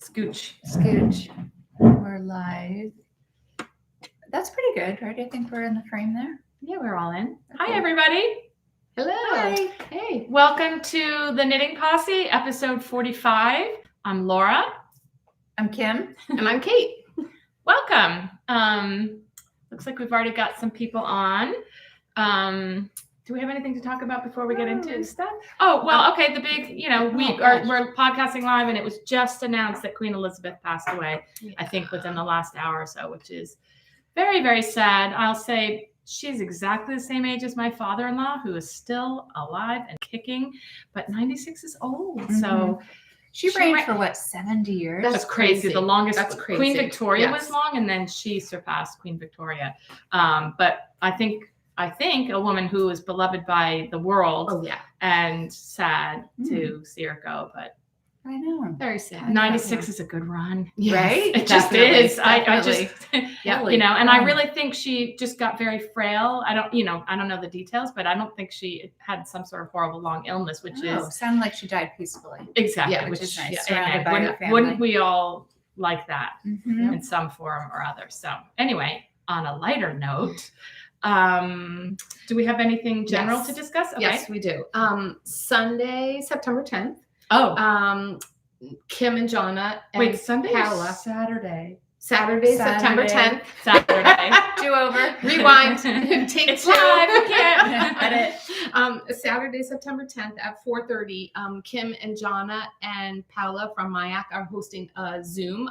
Scooch. We're live. That's pretty good, right? I think we're in the frame there. Yeah, we're all in. Okay. Hi, everybody. Hello. Hi. Hey. Welcome to the Knitting Posse, episode 45. I'm Laura. I'm Kim. And I'm Kate. Welcome. Looks like we've already got some people on. Do we have anything to talk about before we get into stuff? Oh, well, okay. The big, we're podcasting live, and it was just announced that Queen Elizabeth passed away, I think within the last hour or so, which is very, very sad. I'll say she's exactly the same age as my father-in-law, who is still alive and kicking, but 96 is old. Mm-hmm. So she reigned for what, 70 years? That's crazy. The longest. That's crazy. Queen Victoria was long, and then she surpassed Queen Victoria. But I think a woman who is beloved by the world. Oh yeah. And sad to see her go, but I know. Very sad. 96 is a good run. Yes. Right? It just is. I just, Yeah. And I really think she just got very frail. I don't know the details, but I don't think she had some sort of horrible long illness, which is sounded like she died peacefully. Exactly. Yeah, which is nice. Surrounded by her family. Wouldn't we all like that in some form or other? So anyway, on a lighter note, do we have anything general to discuss? Okay. Yes, we do. Sunday, September 10th. Oh. Kim and Jonna. And Wait, Sunday Paola. or Saturday? Saturday, September 10th. Saturday. Do over. Rewind. Take It's two. live. We can't Edit. Saturday, September 10th at 4:30. Kim and Jonna and Paola from mYak are hosting a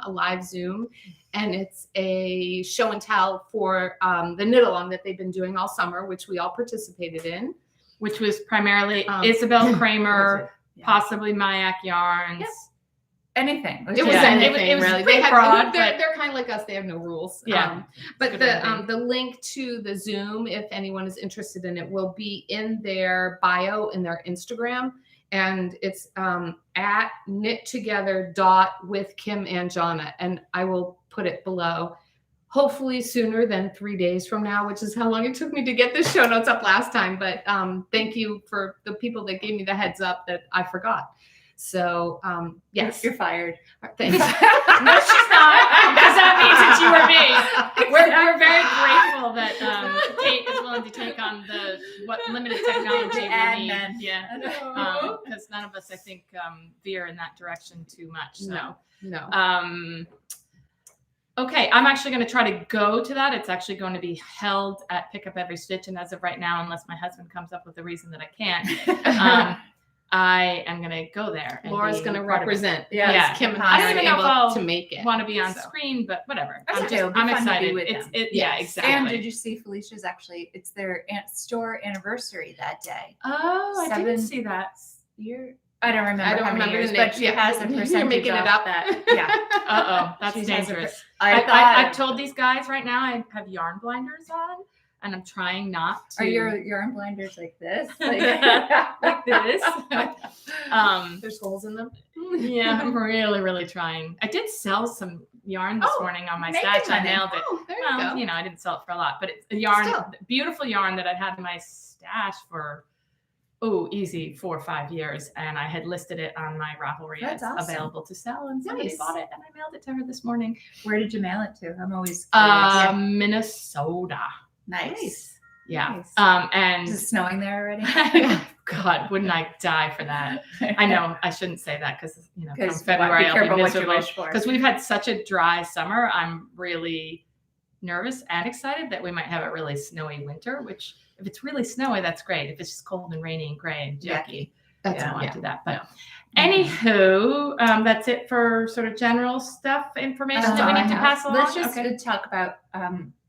live Zoom. And it's a show and tell for the knit along that they've been doing all summer, which we all participated in. Which was primarily Isabell Kraemer, possibly mYak yarns. Yep. Anything. It was anything, it was really. pretty broad, they're kind of like us. They have no rules. Yeah. But the link to the Zoom, if anyone is interested in it, will be in their bio in their Instagram. And it's at knittogether.with Kim and Jonna. And I will put it below, hopefully sooner than 3 days from now, which is how long it took me to get the show notes up last time. But thank you for the people that gave me the heads up that I forgot. So, yes. You're fired. Thanks. No, she's not, because that means it's you or me. We're very grateful that Kate is willing to take on what limited technology we need. Yeah, because none of us, I think, veer in that direction too much. So. No. Okay, I'm actually going to try to go to that. It's actually going to be held at Pick Up Every Stitch, and as of right now, unless my husband comes up with a reason that I can't, I am going to go there. Laura's going to represent. Yeah. Kim and I don't I even are know if I'll able to make it. Want to be on screen, but whatever. I'm fun excited. to be with them. Yeah, exactly. And did you see Felicia's it's their store anniversary that day? Oh, I didn't see that. I don't remember how many years, but she has a percentage. You're making it up. That. Yeah. That's dangerous. I've told these guys right now I have yarn blinders on, and I'm trying not to. Are your yarn blinders like this? Like this? There's holes in them. Yeah, I'm really, really trying. I did sell some yarn this morning on my stash. I nailed it. Oh, there you go. I didn't sell it for a lot, but it's a yarn, beautiful yarn that I'd had in my stash for easy 4 or 5 years, and I had listed it on my Ravelry as available to sell, and somebody bought it, and I mailed it to her this morning. Where did you mail it to? I'm always curious. Minnesota. Nice. Yeah. Nice. And is it snowing there already? God, wouldn't I die for that? I know I shouldn't say that because come Be February careful I'll be what you miserable wish for. because we've had such a dry summer. I'm really nervous and excited that we might have a really snowy winter, which if it's really snowy, that's great. If it's just cold and rainy and gray and yucky, I don't want to do that. But anywho, that's it for sort of general stuff, information that we need to pass along. Let's just talk about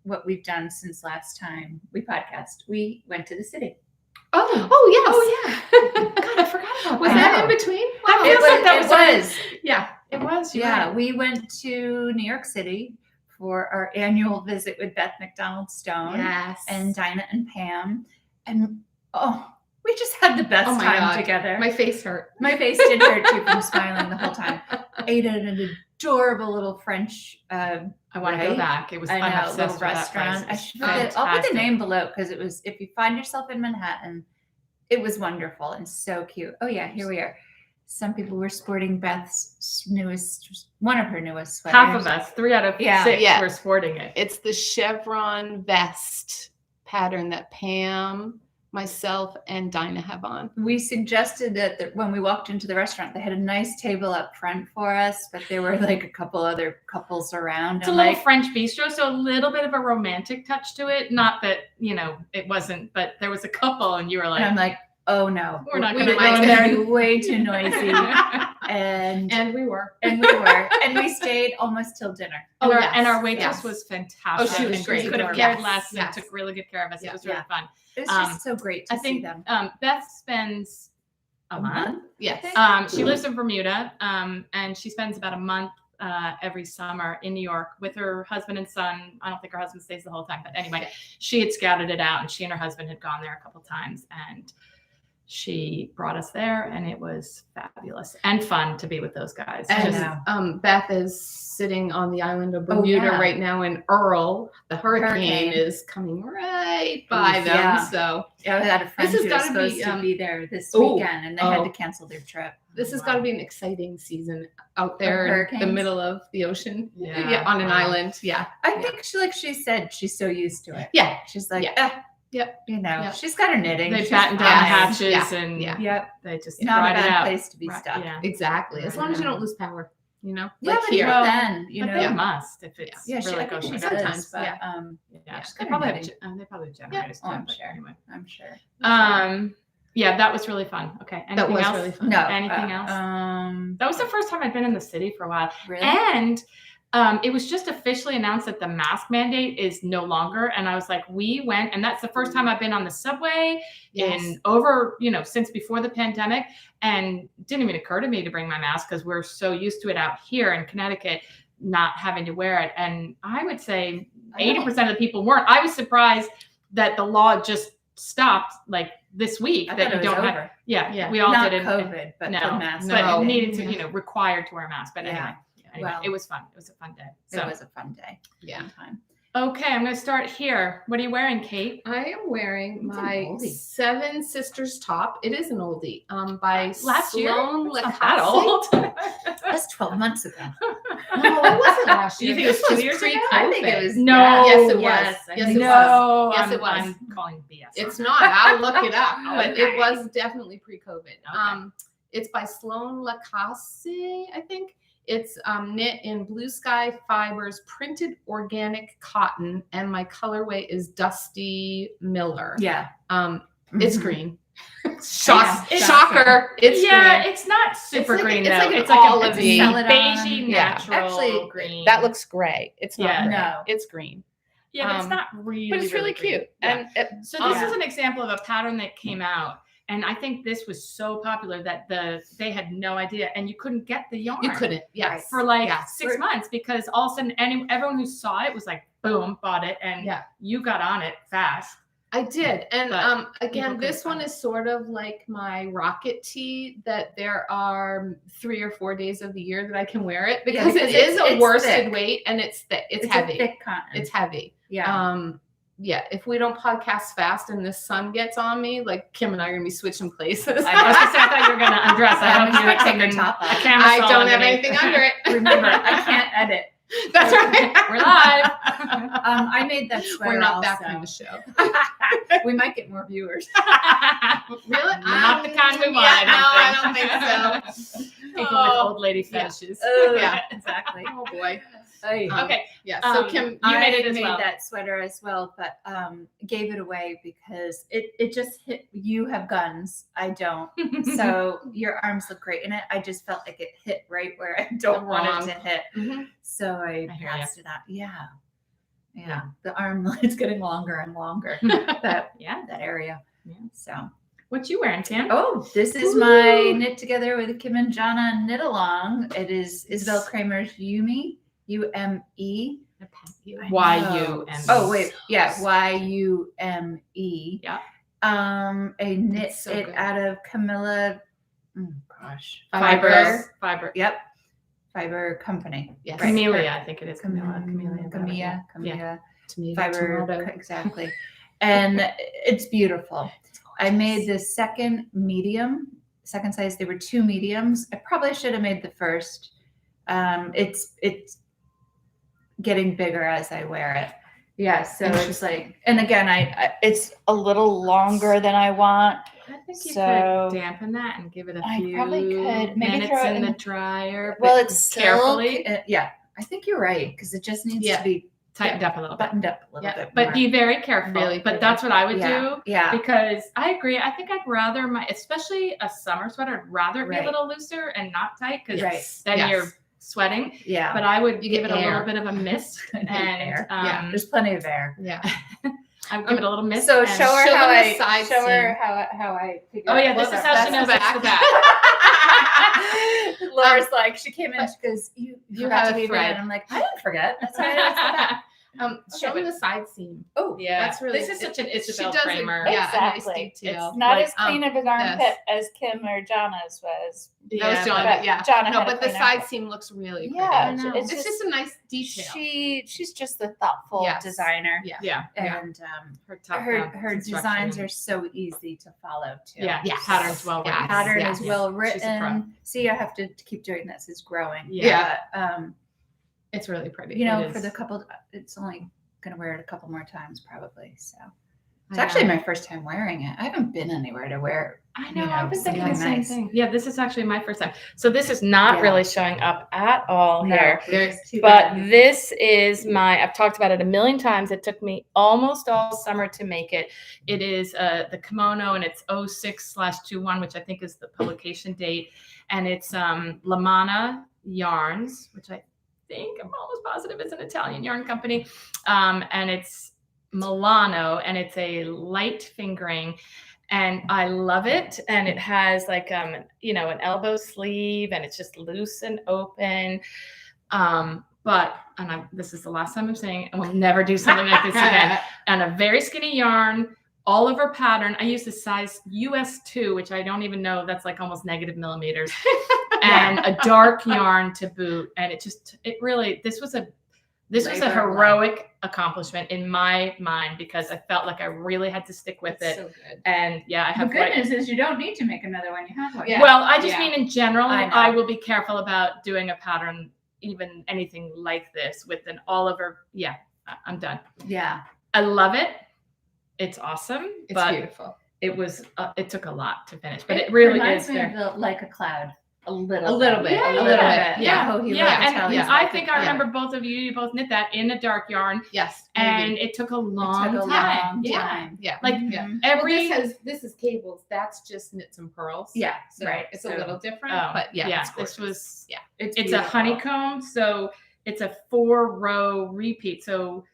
what we've done since last time we podcast. We went to the city. Oh yes. Oh yeah. God, I forgot about Was that in between? Wow. It was. Yeah. It was. Yeah. We went to New York City for our annual visit with Beth McDonald Stone. Yes. And Dinah and Pam. And we just had the best time together. My face hurt. My face did hurt too from smiling the whole time. Ate at an adorable little French I want to go back. It was a little restaurant. I'll put the name below because it was, if you find yourself in Manhattan, it was wonderful and so cute. Oh yeah, here we are. Some people were sporting Beth's one of her newest sweaters. Half of us, 3 out of 6 Yeah. were sporting it. It's the chevron vest pattern that Pam, myself, and Dinah have on. We suggested that when we walked into the restaurant, they had a nice table up front for us, but there were like a couple other couples around. It's a little French bistro, so a little bit of a romantic touch to it. Not that, it wasn't, but there was a couple and you were like, and I'm like, oh no, we're not we going to go go in in there. there. Be way too noisy. And we were. And we stayed almost till dinner. And, Oh, our, yes, and our waitress yes. was fantastic. Oh, she was and great. Could have Yes, cared less and yes. took really good care of us. Yeah. It was really fun. It was just so great to I see think them. Beth spends a month. Yes. She lives in Bermuda, and she spends about a month every summer in New York with her husband and son. I don't think her husband stays the whole time, but anyway, she had scouted it out, and she and her husband had gone there a couple times, and she brought us there, and it was fabulous and fun to be with those guys. And Beth is sitting on the island of Bermuda yeah. right now, and Earl, the hurricane, is coming right by them. Yeah. So I had a friend This has who was gotta be, supposed to be there this oh, weekend, and they had to cancel their trip. this has got to be an exciting season out there in the hurricanes? middle of the ocean. Yeah. On an island. Yeah. I think she said she's so used to it. Yeah. She's like, Yep. Yep. She's got her knitting. They She's batten down the fine. hatches and Yep. they just Not a ride it bad out. place to be Right, stuck. yeah. Exactly. As long as you don't lose power, Yeah, like but here. even then, But they must if it's Yeah, really I think goes she like does, sometimes, but yeah. Yeah, she's they got probably her have knitting. they probably have generators Oh, too. I'm but sure. Anyway. I'm sure. Yeah, that was really fun. Okay, anything That was else? really fun. No. Anything else? That was the first time I'd been in the city for a while, Really? and it was just officially announced that the mask mandate is no longer. And I was like, we went, and that's the first time I've been on the subway in over, since before the pandemic, and it didn't even occur to me to bring my mask because we're so used to it out here in Connecticut, not having to wear it. And I would say 80% of the people weren't. I was surprised that the law just stopped like this week. I that thought you it was don't over. have. Yeah, Yeah. we all Not did it. COVID, but no, the mask. but No. it needed to, Yeah. required to wear a mask. But Yeah. anyway, Well, it was fun. It was a fun day. So, it was a fun day. Yeah. Fun time. okay, I'm going to start here. What are you wearing, Kate? I am wearing It's an my oldie. Seven Sisters top. It is an oldie. By Last year? Sloan It's not that Lacasse. old. That's 12 months ago. No, it wasn't last You year. think it was This 2 was years ago? pre-COVID. I think it was. No. Yes, it was. Yes, I Yes, think it so. No, Yes, it was. I'm calling BS. It's not. I'll look it up, but Okay. it was definitely pre-COVID. Okay. It's by Sloan Lacasse, I think. It's knit in blue sky fibers, printed organic cotton, and my colorway is Dusty Miller. Yeah. It's Mhm. green. Yeah. Shocker! It's yeah, green. it's not super like- green it's though. like an it's like a olivey. beigey Yeah. natural Actually, green. That looks gray. It's not Yeah. gray. No. It's green. yeah, but it's um, not really. But it's really green. cute. Yeah. And it, So this Yeah. is an example of a pattern that came out, and I think this was so popular that they had no idea, and you couldn't get the yarn. you couldn't. Yes. For like Yeah. 6 months because all of a sudden everyone who saw it was like, boom, bought it, and Yeah. you got on it fast. I did. And But again, people this couldn't one find is sort of like my rocket tee that there are 3 or 4 days of the year that I can wear it because because it is a it's worsted thick. weight and it's thick. It's a heavy. thick cotton. It's heavy. yeah. Yeah, if we don't podcast fast and the sun gets on me, like Kim and I are gonna be switching places. I was gonna say, I thought you were gonna undress. I hope you were Take your taking top a off. camera. I saw don't have underneath. anything under it. Remember, I can't edit. That's right. We're live. I made that sweater. We're not also. that kind of show. We might get more viewers. Really? Not the kind we want. Yeah, no, I don't think so. People with old lady fetishes. Yeah. Exactly. Oh boy. Hey. Okay. Yeah. So Um, Kim, You made I it as made well. that sweater as well, but gave it away because it just hit. You have guns, I don't. So your arms look great in it. I just felt like it hit right where I don't want it to hit. Mhm. So I hear passed it out. Yeah. The arm it's getting longer and longer. That Yeah. that area. Yeah. So What you wearing, Kim? oh, this is my knit together with Kim and Jonna knit along. It is Isabell Kraemer's Yume. Yume. Y-U-M-E. Oh wait, yeah, Yume. Yeah. A knit It's so it good. out of Camilla. Fiber. Yep. Fiber Company. Yes. Right. Camellia, I think it is. Camellia. Camilla. Tomato, Fiber. tomato. Exactly. And it's beautiful. I made the second medium second size. They were 2 mediums. I probably should have made the first. It's getting bigger as I wear it. Yeah, so it's like, and again, I it's a little longer than I want. I think you So- could dampen that and give it a I few probably could. Maybe minutes throw it in the in- dryer. Well, but it's carefully silk. Yeah, I think you're right because it just needs Yeah. to be tightened up a little bit. buttoned up a little Yeah, bit But more. be very careful. Really but pretty. that's what I would yeah. do. Yeah. Because I agree. I think I'd rather especially a summer sweater, I'd rather it be a Right. little looser and not tight because Right. then Yes. you're sweating. Yeah. But I would You give get it a air. little bit of a mist and air. Yeah. There's plenty of air. Yeah. I would give it a little mist. So and show her show how them the I side show her seam. how I figure Oh out yeah, this what is the- how that's she knows the it's the back. back. Laura's like, she came in, she goes, you have forgot a to leave it thread. in. I'm like, I didn't forget. That's why it's the back. Show Okay, me the side seam. Oh, Yeah, That's really- this is such an She Isabell does Kraemer. a, yeah, a nice Exactly. detail. It's not Like, as clean of an armpit yes. as Kim or Jonna's was. That was Jonna, but yeah. Jonna No, had a but the clean side armpit. seam looks really pretty. Yeah, know. it's It's just a nice detail. she's just the thoughtful Yes. designer. Yeah. Yeah, And her top her down designs construction. are so easy to follow too. Yeah, Yes. pattern's well Yes. written. Pattern Yeah. is well She's a pro. written. See, I have to keep doing this. It's growing. Yeah. But, It's really pretty. you know, It for is. the couple, it's only gonna wear it a couple more times probably. So it's I actually know. my first time wearing it. I haven't been anywhere to wear. I you know. know, I've been thinking the something same nice. thing. Yeah, this is actually my first time. So this is not Yeah. really showing up at all here. There's Too But bad. this is I've talked about it a million times. It took me almost all summer to make it. It is the kimono and it's 06/21, which I think is the publication date. And it's Illiamani yarns, which I think I'm almost positive is an Italian yarn company. And it's Milano and it's a light fingering. And I love it. And it has like, an elbow sleeve and it's just loose and open. This is the last time I'm saying it, and we'll never do something like this again. And a very skinny yarn, all over pattern. I use the size US2, which I don't even know. That's like almost negative millimeters. And a dark yarn to boot. And this was a Labor of love. heroic accomplishment in my mind because I felt like I really had to stick with it. so good. And yeah, I The have good news is you don't need to make another one. You have one. Yeah. well, I just Yeah. mean in general, I know. I will be careful about doing a pattern, even anything like this with an all over. Yeah, I'm done. Yeah. I love it. It's awesome, It's but beautiful. it was, it took a lot to finish, but it really reminds is. me Very, of like a cloud. A little bit. Yeah, A little bit. Yeah. Yeah. Oh, he yeah, like and Italians I like think a I cloud. remember both of you both knit that in a dark yarn, Yes. and maybe. it took a It long took a time. long Yeah. time. Yeah. Like Yeah. Mhm. every, this is cables. That's just knits and pearls. Yeah. So right. it's So- a little different, oh, but yeah, it's this gorgeous. was, yeah. it's a beautiful. honeycomb, so it's a 4-row repeat. So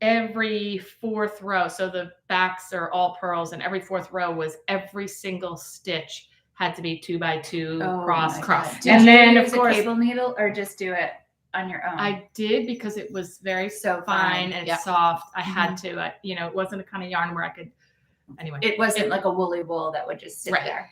every fourth row, so the backs are all pearls, and every fourth row was every single stitch had to be 2x2 Oh cross. my cross. God. Did Did And you then, of use course- a cable needle or just do it on your own? I did because it was very So fine fine. and Yeah. soft. I had to, it wasn't a kind of yarn where I could. Anyway, It wasn't like a woolly wool that would just sit Right. there.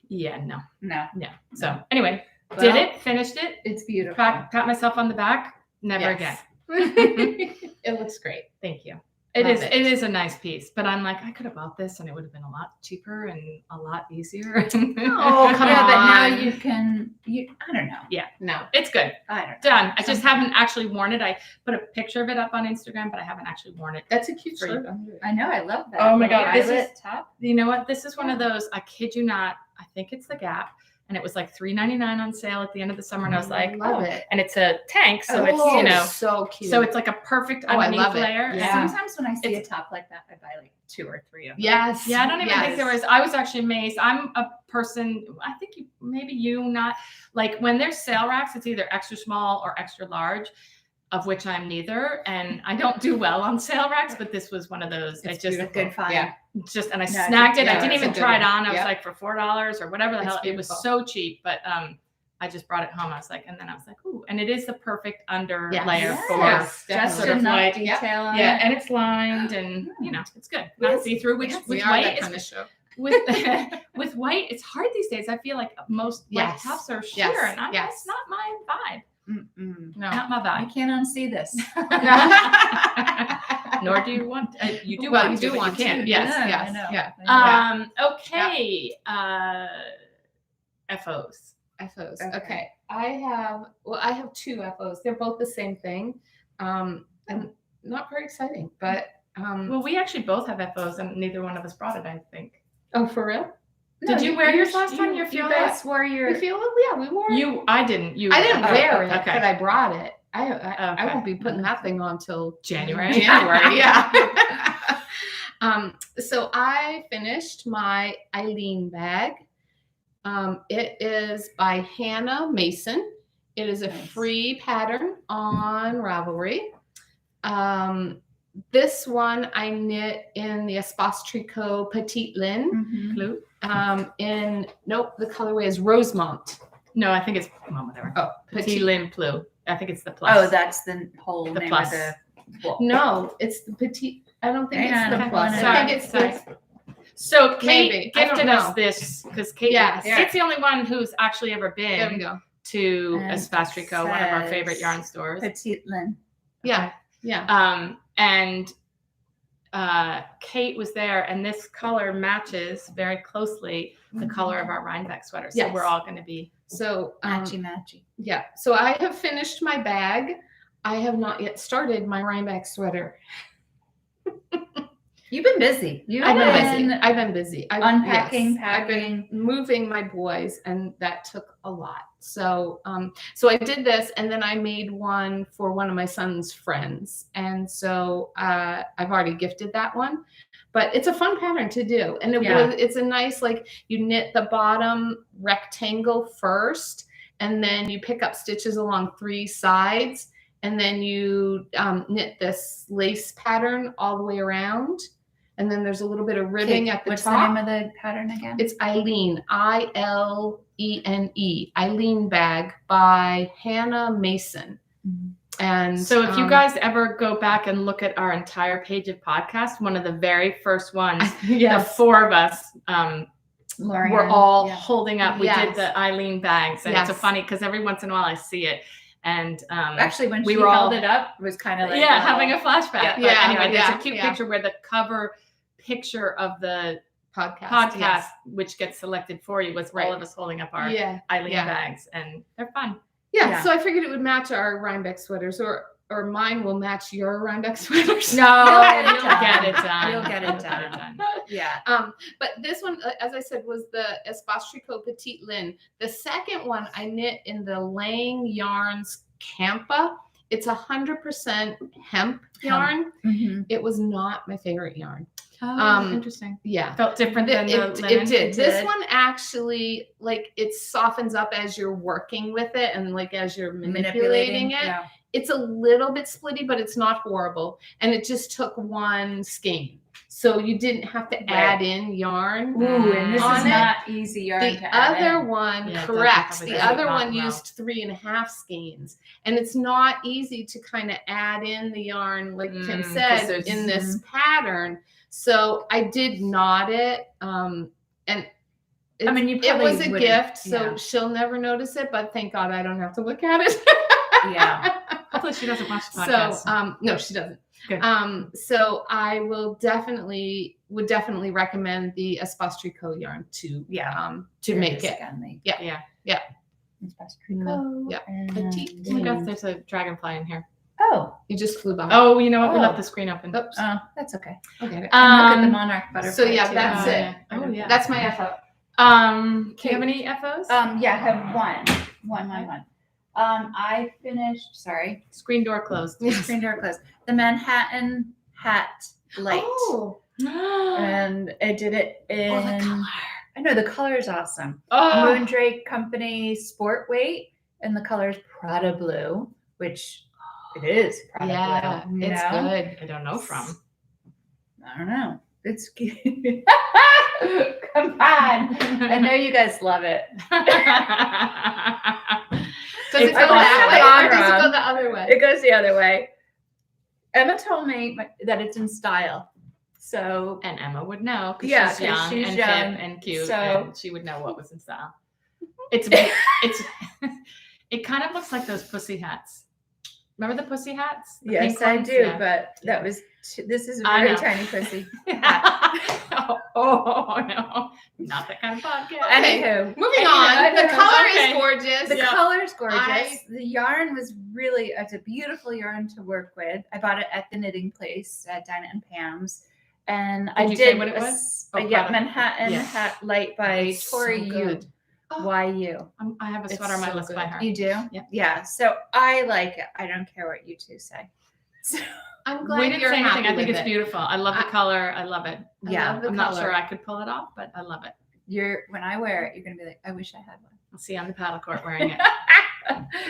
yeah, no. No. So anyway, did Well, it, finished it, It's beautiful. pat myself on the back. Never again. It looks great. Thank you. It Love is. it. It is a nice piece, but I'm like, I could have bought this and it would have been a lot cheaper and a lot easier. Oh, come Yeah, but now on. you can. I don't know. No. It's good. I don't know. Done. I just Something- haven't actually worn it. I put a picture of it up on Instagram, but I haven't actually worn it. That's a cute For you. shirt under it. I know. I love that. Oh my little God, this eyelet is- top. You know what? This is one of those, I kid you not, I think it's the Gap. And it was like $3.99 on sale at the end of the summer. And I was like, love oh. it. And it's a tank. So it's, Oh, so cute. so it's like a perfect Oh, I underneath love it. layer. Yeah. And Sometimes when I see a It's- top like that, I buy like 2 or 3 of them. yes. yeah, I don't even think yes. there was, I was actually amazed. I'm a person, I think you not, like when there's sale racks, it's either extra small or extra large, of which I'm neither. And I don't do well on sale racks, but this was one of those. It's I just, beautiful. Good find. Yeah. and I No, snagged it. yeah, I didn't it's a even good try it one. on. I was Yep. like for $4 or whatever the It's hell. It was beautiful. so cheap, but I just brought it home. I was like, and then I was like, ooh, and it is the perfect under Yes. layer for Yes, Just sort of enough like- detail on yeah, it. and it's lined, and it's good. Not Yes. see through. Which Yes, with we are white that is kind of show. with with white, it's hard these days. I feel like most white Yes. tops are sheer, Yes. and Yes. that's not my vibe. Mm-mm. No. Not my I vibe. can't unsee this. Nor do you want. You do Well, want you to, do but want you can't. to. Yes. Yeah, yes, I know. yeah. I know. Okay. FOs. FOs. Okay. Okay. I have 2 FOs. They're both the same thing. And not very exciting, but Well, we actually both have FOs, and neither one of us brought it, I think. oh, for real? Did you wear yours last time? Your You Fiola? guys wore your. You feel it? Yeah, we wore it. I didn't. You. I didn't oh, wear it, okay. but I brought it. I Okay. won't be putting that thing on till January. January, yeah. So I finished my Eileen bag. It is by Hannah Mason. It is a free pattern on Ravelry. This one I knit in the Espace Tricot Petite Lin. Blue? The colorway is Rosemont. No, I think it's whatever. Oh, Petite Lin Blue. I think it's the plus. Oh, that's the whole The name plus. of the book. No, it's the Petite. I don't think Hang it's on, the plus. sorry, I think it's sorry. the So Kate Maybe. I gifted don't us know. this because Kate. Yes. Kate's the only one who's actually ever There we been go. to And Espace Tricot, one of our favorite says yarn stores. Petite Lin. Yeah. And Kate was there, and this color matches very closely the color of our Rhinebeck sweater. So Yes. we're all going to be. So Matchy. yeah. So I have finished my bag. I have not yet started my Rhinebeck sweater. You've been busy. I've been busy. Unpacking, I've been moving my boys, and that took a lot. So so I did this, and then I made one for one of my son's friends, and so I've already gifted that one. But it's a fun pattern to do, and it's a nice, like, you knit the bottom rectangle first, and then you pick up stitches along 3 sides, and then you knit this lace pattern all the way around. And then there's a little bit of ribbing at the What's top. the name of the pattern again? It's Eileen, Ilene, Eileen Bag by Hannah Mason. And So if you guys ever go back and look at our entire page of podcast, one of the very first ones, the 4 of us were all holding up. We did the Eileen bags, and it's so funny because every once in a while I see it. And actually, when we she were held all- it up, it was kind of like having a flashback. Yeah. But Yeah, anyway, there's yeah, a cute yeah. picture where the cover picture of the podcast, podcast, which gets selected for you, was all of us holding up our Eileen Yeah. bags, and they're fun. Yeah, so I figured it would match our Rhinebeck sweaters, or mine will match your Rhinebeck sweaters. No, You'll you'll get it done. You'll get it done. Yeah. But this one, as I said, was the Espace Tricot Petite Lin. The second one I knit in the Lang Yarns Campa. It's 100% hemp yarn. It was not my favorite yarn. Oh, interesting. Yeah. Felt different than the It linen? did. This one actually, like, it softens up as you're working with it, and like as you're manipulating it. Yeah. It's a little bit splitty, but it's not horrible. And it just took 1 skein. So you didn't have to add in yarn. Ooh, and this on is it. not easy yarn The to add other in. one, Yeah, correct. probably The doesn't other not one well. used 3.5 skeins. And it's not easy to kind of add in the yarn, like Kim 'cause said, there's- in this pattern. So I did knot it. And I mean, you it probably was a wouldn't- gift, so yeah. she'll never notice it, but thank God I don't have to look at it. Yeah. Hopefully she doesn't watch the podcast. So no, she doesn't. Good. So I would definitely recommend the Espace Tricot yarn to make it. yeah. Espace Tricot. Yeah. And Petite. Oh my gosh, there's a dragonfly in here. Oh, You just flew by. Oh, you know what? We Oh. left the screen open. Oops. that's okay. Okay. And look at the monarch butterfly. so yeah, too. that's Oh, it. yeah. Oh, yeah. That's my FO. Do you have any FOs? Yeah, I have one. I finished. Sorry, Screen door closed. screen door closed. The Manhattan Hat Lite, Oh, and I did it in. the color. I know the color is awesome. Oh, Moondrake Company Sport Weight, and the color is Prada Blue, which it is Prada Yeah, Blue. you it's know? good. I don't know from. I don't know. It's cute. Come on. I know you guys love it. Does it It's go that way, on or does it wrong. go the other way? It goes the other way. Emma told me that it's in style. So And Emma would know because Yeah, she's 'cause young she's and young, hip and cute, so- and she would know what was in style. It's it kind of looks like those pussy hats. Remember the pussy hats? The Yes, pink I ones? do, Yeah. but that was this is a I very know. tiny pussy. oh no, not that kind of podcast. Okay. Anywho, Moving I on. The know. color Okay. is gorgeous. the color's gorgeous. I- The yarn was really, it's a beautiful yarn to work with. I bought it at the knitting place at Dinah and Pam's. And I you did say what it was? Oh, yeah, Prada. Manhattan Yeah. Hat Light by It's Tori so Yu. good. YU. I have a It's sweater on my so list by good. her. You do? Yep. Yeah. So I like it. I don't care what you two say. So, I'm glad We didn't you're say anything. happy I think with it's it. beautiful. I love the color. I love it. I yeah. love the I'm not color. sure I could pull it off, but I love it. When I wear it, you're gonna be like, I wish I had one. I'll see you on the paddle court wearing it.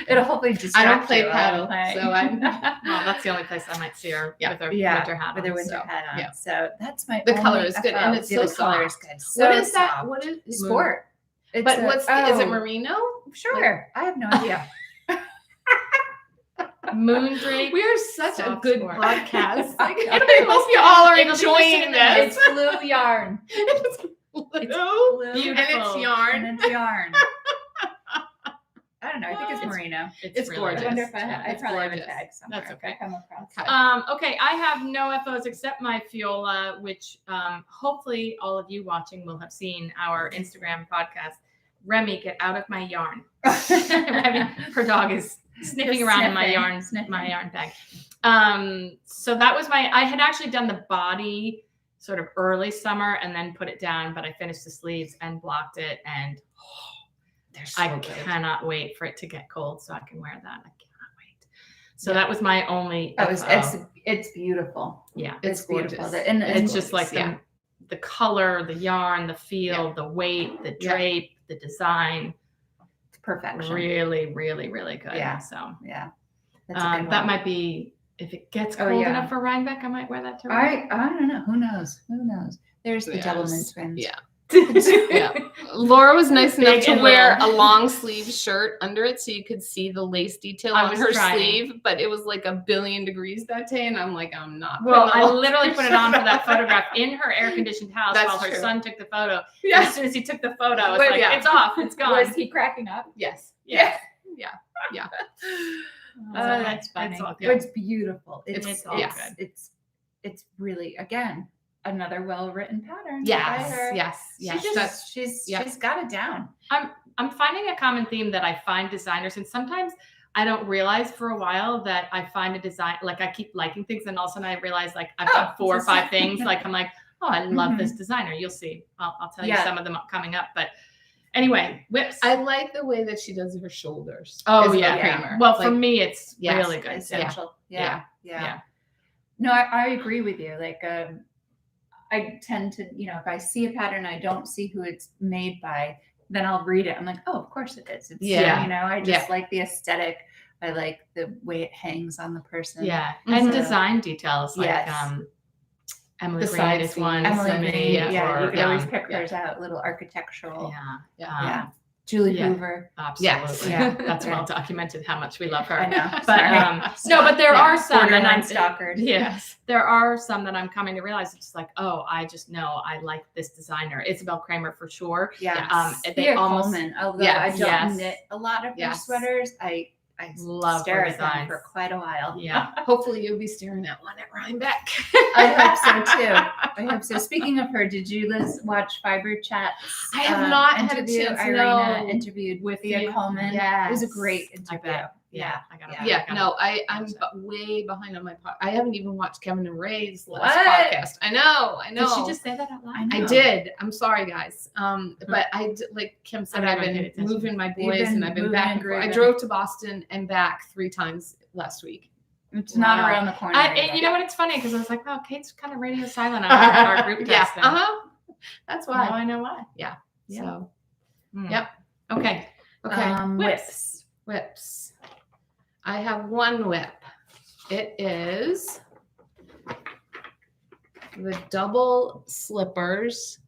It'll hopefully distract I don't play you paddle, while I'm so I'm. Well, that's the only place I might see her with her Yeah, winter hat with on. her winter so. hat on. yeah. So that's my The color only is good, FO. and it's Yeah, so the color is soft. good. So What is that? soft. What is Sport. It's But is it oh, merino? Sure. I have no idea. Moondrake. We are such a Soft good sport. podcast. Like, I I hope you all are It'll be enjoying listed in the this. It's blue yarn. It's blue, It's blue Beautiful. and it's yarn. and it's yarn. I don't know. I think it's It's- merino. It's really gorgeous. I nice. wonder if I It's probably have a gorgeous. tag somewhere. That's if I okay. come across it. Okay, I have no FOs except my Fiola, which hopefully all of you watching will have seen our Instagram podcast. Remy, get out of my yarn. Remy, her dog is sniffing Just around in my sniffing. yarn bag. So that was I had actually done the body sort of early summer and then put it down, but I finished the sleeves and blocked it, and They're so I good. cannot wait for it to get cold so I can wear that. I cannot wait. So that was my only It's beautiful. yeah. It's beautiful. gorgeous. And It's just like yeah. the color, the yarn, the feel, the weight, the Yeah. drape, the design. it's perfection. Really, really, really good. Yeah. So Yeah. That's a good that one. might be, if it gets Oh, cold yeah. enough for Rhinebeck, I might wear that too. I don't know. Who knows? Who knows? There's the Yes. Doublemint twins. Yeah. Yeah. Laura was nice enough Big to and wear little. a long sleeve shirt under it so you could see the lace detail I on was her trying. sleeve, but it was like 1,000,000,000 degrees that day, and I'm like, I'm not. Well, putting I a long literally sleeve put it shirt on for that photograph in her air-conditioned house That's while her true. son took the photo. And Yeah. as soon as he took the photo, I was But like, yeah. it's off, it's gone. Was he cracking up? Yes. Yeah. Yeah. Oh, That's funny. It's all But good. it's beautiful. It's all good. It's really, again, another well-written pattern. by Yes. her. Yes. She Yes. just, That's she's got it down. I'm finding a common theme that I find designers, and sometimes I don't realize for a while that I find a design, like I keep liking things, and all of a sudden I realize like I've got 4 or 5 things. Like I'm like, oh, I love this designer. You'll see. I'll tell you Yeah. some of them coming up. But anyway, whips. I like the way that she does her shoulders. Oh, Isabell yeah. Kraemer. Well, for Like, me, it's yes, really good. Essential. Yeah. Yeah. No, I agree with you. Like, I tend to, if I see a pattern, I don't see who it's made by, then I'll read it. I'm like, oh, of course it is. It's, Yeah. I just like the aesthetic. I like the way it hangs on the person. Yeah. And So- design details like Yes. Emily The Green side is seams. one. Emily for me, Green, or, you can always pick yeah. hers out, little architectural. Yeah. Yeah. Julie Yeah. Hoover. Absolutely. Yeah. That's Yeah. well documented how much we love her. I know. But Sorry. no, but there are some, and borderline I'm stalkered. Yes, there are some that I'm coming to realize. It's like, oh, I just know I like this designer, Isabell Kraemer for sure. Yeah. They Thea almost Coleman, although Yes. I don't Yes. knit a lot of her Yes. sweaters, I love stare her at them designs. for quite a while. Yeah, Hopefully you'll be staring at one at Rhinebeck. I hope so too. I hope so. Speaking of her, did you watch Fiber Chat's I have not had a interview? chance, Irina no. interviewed With Thea Thea? Coleman. Yes. It was a great I interview. bet. Yeah, I got Yeah. Yeah, no, I'm way behind on my podcast. I haven't even watched Kevin and Ray's last What? podcast. I know. Did she just say that out loud? I know. I did. I'm sorry, guys. But like Kim said, I I've haven't paid been attention. moving my You've boys, been and I've been moving back and and forth. I grooving. drove to Boston and back 3 times last week. It's not Wow. around the corner. And either. you know what? It's funny because I was like, oh, Kate's kind of radio silent on our group Yeah. text. That's Now why. I know why. Yeah. So Mm. Yep. Okay. okay. Whips. Whips. I have one whip. It is the double slippers,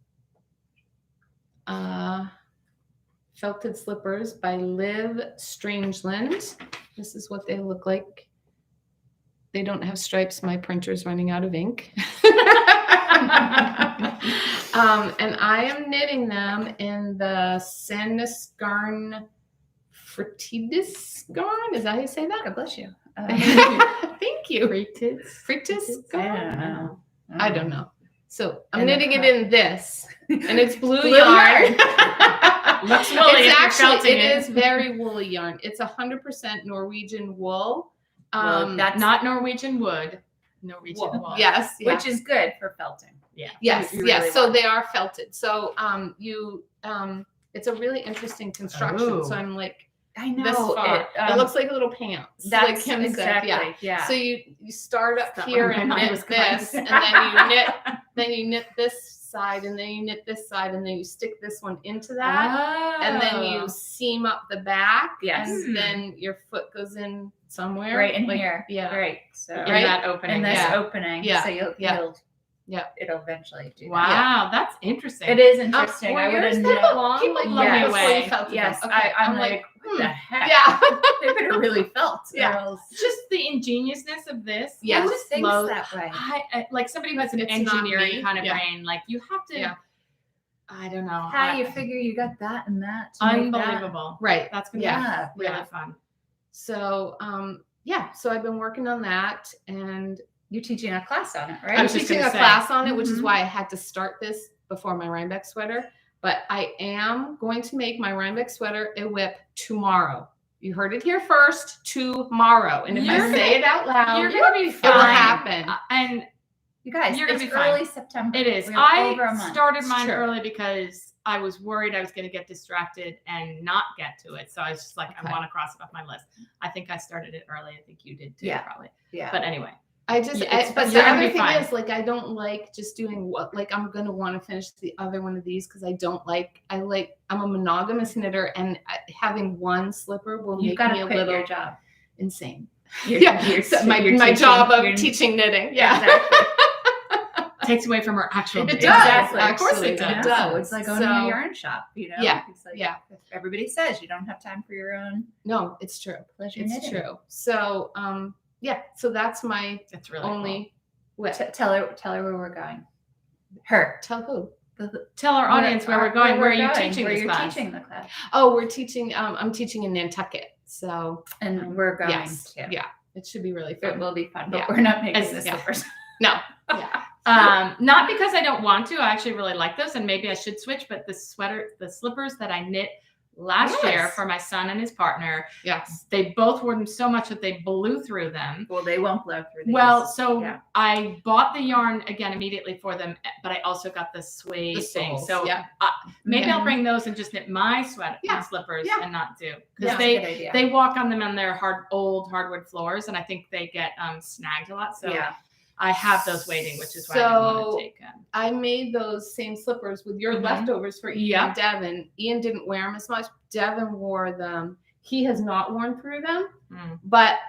felted slippers by Liz Strangeland. This is what they look like. They don't have stripes. My printer's running out of ink. And I am knitting them in the Sandnes Garne Petite Garne. Is that how you say that? God bless you. Thank you. Petite I Garne. don't know. I don't know. So I'm And the knitting it cup. in this, and it's blue Blue yarn. Looks woolly if It's you're actually, felting it it. is very woolly yarn. It's 100% Norwegian wool. Well, that's not Norwegian wood. Norwegian wool. Yes, yeah. Which is good for felting. Yeah. Yes, You yes. really So want they are felted. So it's a really interesting construction. Ooh. So I'm like I know. this far. It looks like little pants. that's like Kim exactly. said. Yeah. Yeah. So you start up That's not here where and my mind knit was going. this, and then you knit this side, and then you knit this side, and then you stick this one into that, and then you seam up the back. Yes. And then your foot goes in somewhere. right in like, here. Yeah. Right. So in Right? that opening. in this Yeah. opening. Yeah. So Yeah. it'll eventually do Wow, that's interesting. that. It is interesting. Were I would yours have that known. long? People Like, blow me before away. you felted them? Yes. Okay. I'm like, what the heck? Yeah. They better really felt. Yeah. Or else just the ingeniousness of this. Yeah. who just thinks blows- that way? like somebody who has an It's not engineering me. kind of Yeah. brain. Like you have to. Yeah. I don't know. How do you figure you got that and that? to make that? Unbelievable. Right. That's gonna Yeah. be really Yeah. fun. So so I've been working on that, and You're teaching a class on it, right? I I'm was just teaching gonna a say. class on it, which is Mhm. why I had to start this before my Rhinebeck sweater. But I am going to make my Rhinebeck sweater a WIP tomorrow. You heard it here first, tomorrow. And if You're I gonna- say it out loud, You're gonna be it fine. will happen. And You guys, You're gonna it's be fine. early September. it is. We have over a I month. started It's mine true. early because I was worried I was going to get distracted and not get to it. So I was just like, Okay. I want to cross it off my list. I think I started it early. I think you did too, Yeah. probably. Yeah. But anyway, I just, Yeah, it's- but you're the gonna other be thing fine. is, like, I don't like just doing what, like, I'm going to want to finish the other one of these because I'm a monogamous knitter, and having one slipper will You've make got me to a quit little your job. insane. You're- Yeah, you're- so my you're my teaching- job of you're- teaching knitting. Yeah. Exactly. takes away from her actual It day. does. Exactly. Of course Actually, it does. it No, does. It's like owning So- a yarn shop, you know? Yeah, It's like, yeah. everybody says you don't have time for your own No, it's true. pleasure It's knitting. true. So, so that's my It's really only whip. Tell her where we're going. Her. Tell who? cool. Tell our audience where we're going. Where are you teaching where this you're class? teaching the class. Oh, we're teaching. I'm teaching in Nantucket. So, And we're going yes, to. yeah, it should be really It fun. will be fun, but Yeah. we're not making As- this yeah. the first. No, Not because I don't want to. I actually really like those, and maybe I should switch. But the slippers that I knit last year Yes. for my son and his partner, yes, they both wore them so much that they blew through them. Well, they won't blow through these. Well, so yeah. I bought the yarn again immediately for them, but I also got the suede The thing. soles, So yeah. maybe Yeah. I'll bring those and just knit my sweater Yeah. slippers Yeah. and not do That's because a good idea. they walk on them on their old hardwood floors, and I think they get snagged a lot. So yeah. I have those waiting, which is why I didn't want So- to take them. I made those same slippers with your Mhm. leftovers for Ian Yeah. and Devin. Ian didn't wear them as much. Devin wore them. He has not worn through them, Mm. but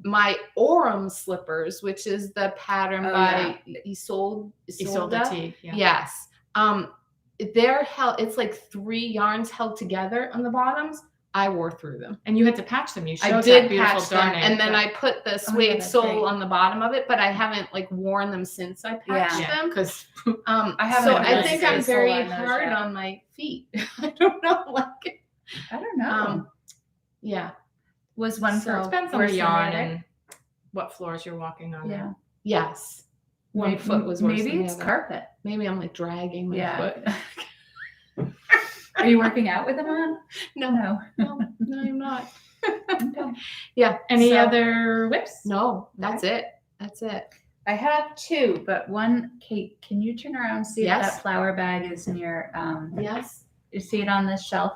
my Orem slippers, which is the pattern Oh, by Isolde. Isolde tea. Yeah. Yes. They're held. It's like 3 yarns held together on the bottoms. I wore through them. And you had to patch them. You showed I did that beautiful patch them, darning. and then I put the suede that's sole great. on the bottom of it, but I haven't like worn them since I patched Yeah. yeah, them. because I haven't So had I a think suede I'm sole very on those hard yet. on my feet. I don't know, like I don't know. yeah, Was one So for it depends on worse the than yarn other? and what floors you're walking on. Yeah. yes. One Maybe- foot was worse Maybe than it's the other. carpet. Maybe I'm like dragging my Yeah. foot. Are you working out with them on? No, No. no, I'm not. Okay. Yeah. Any so- other whips? No, that's it. That's it. I have 2, but one, Kate, can you turn around and see if Yes. that flower bag is near, Yes. you see it on this shelf?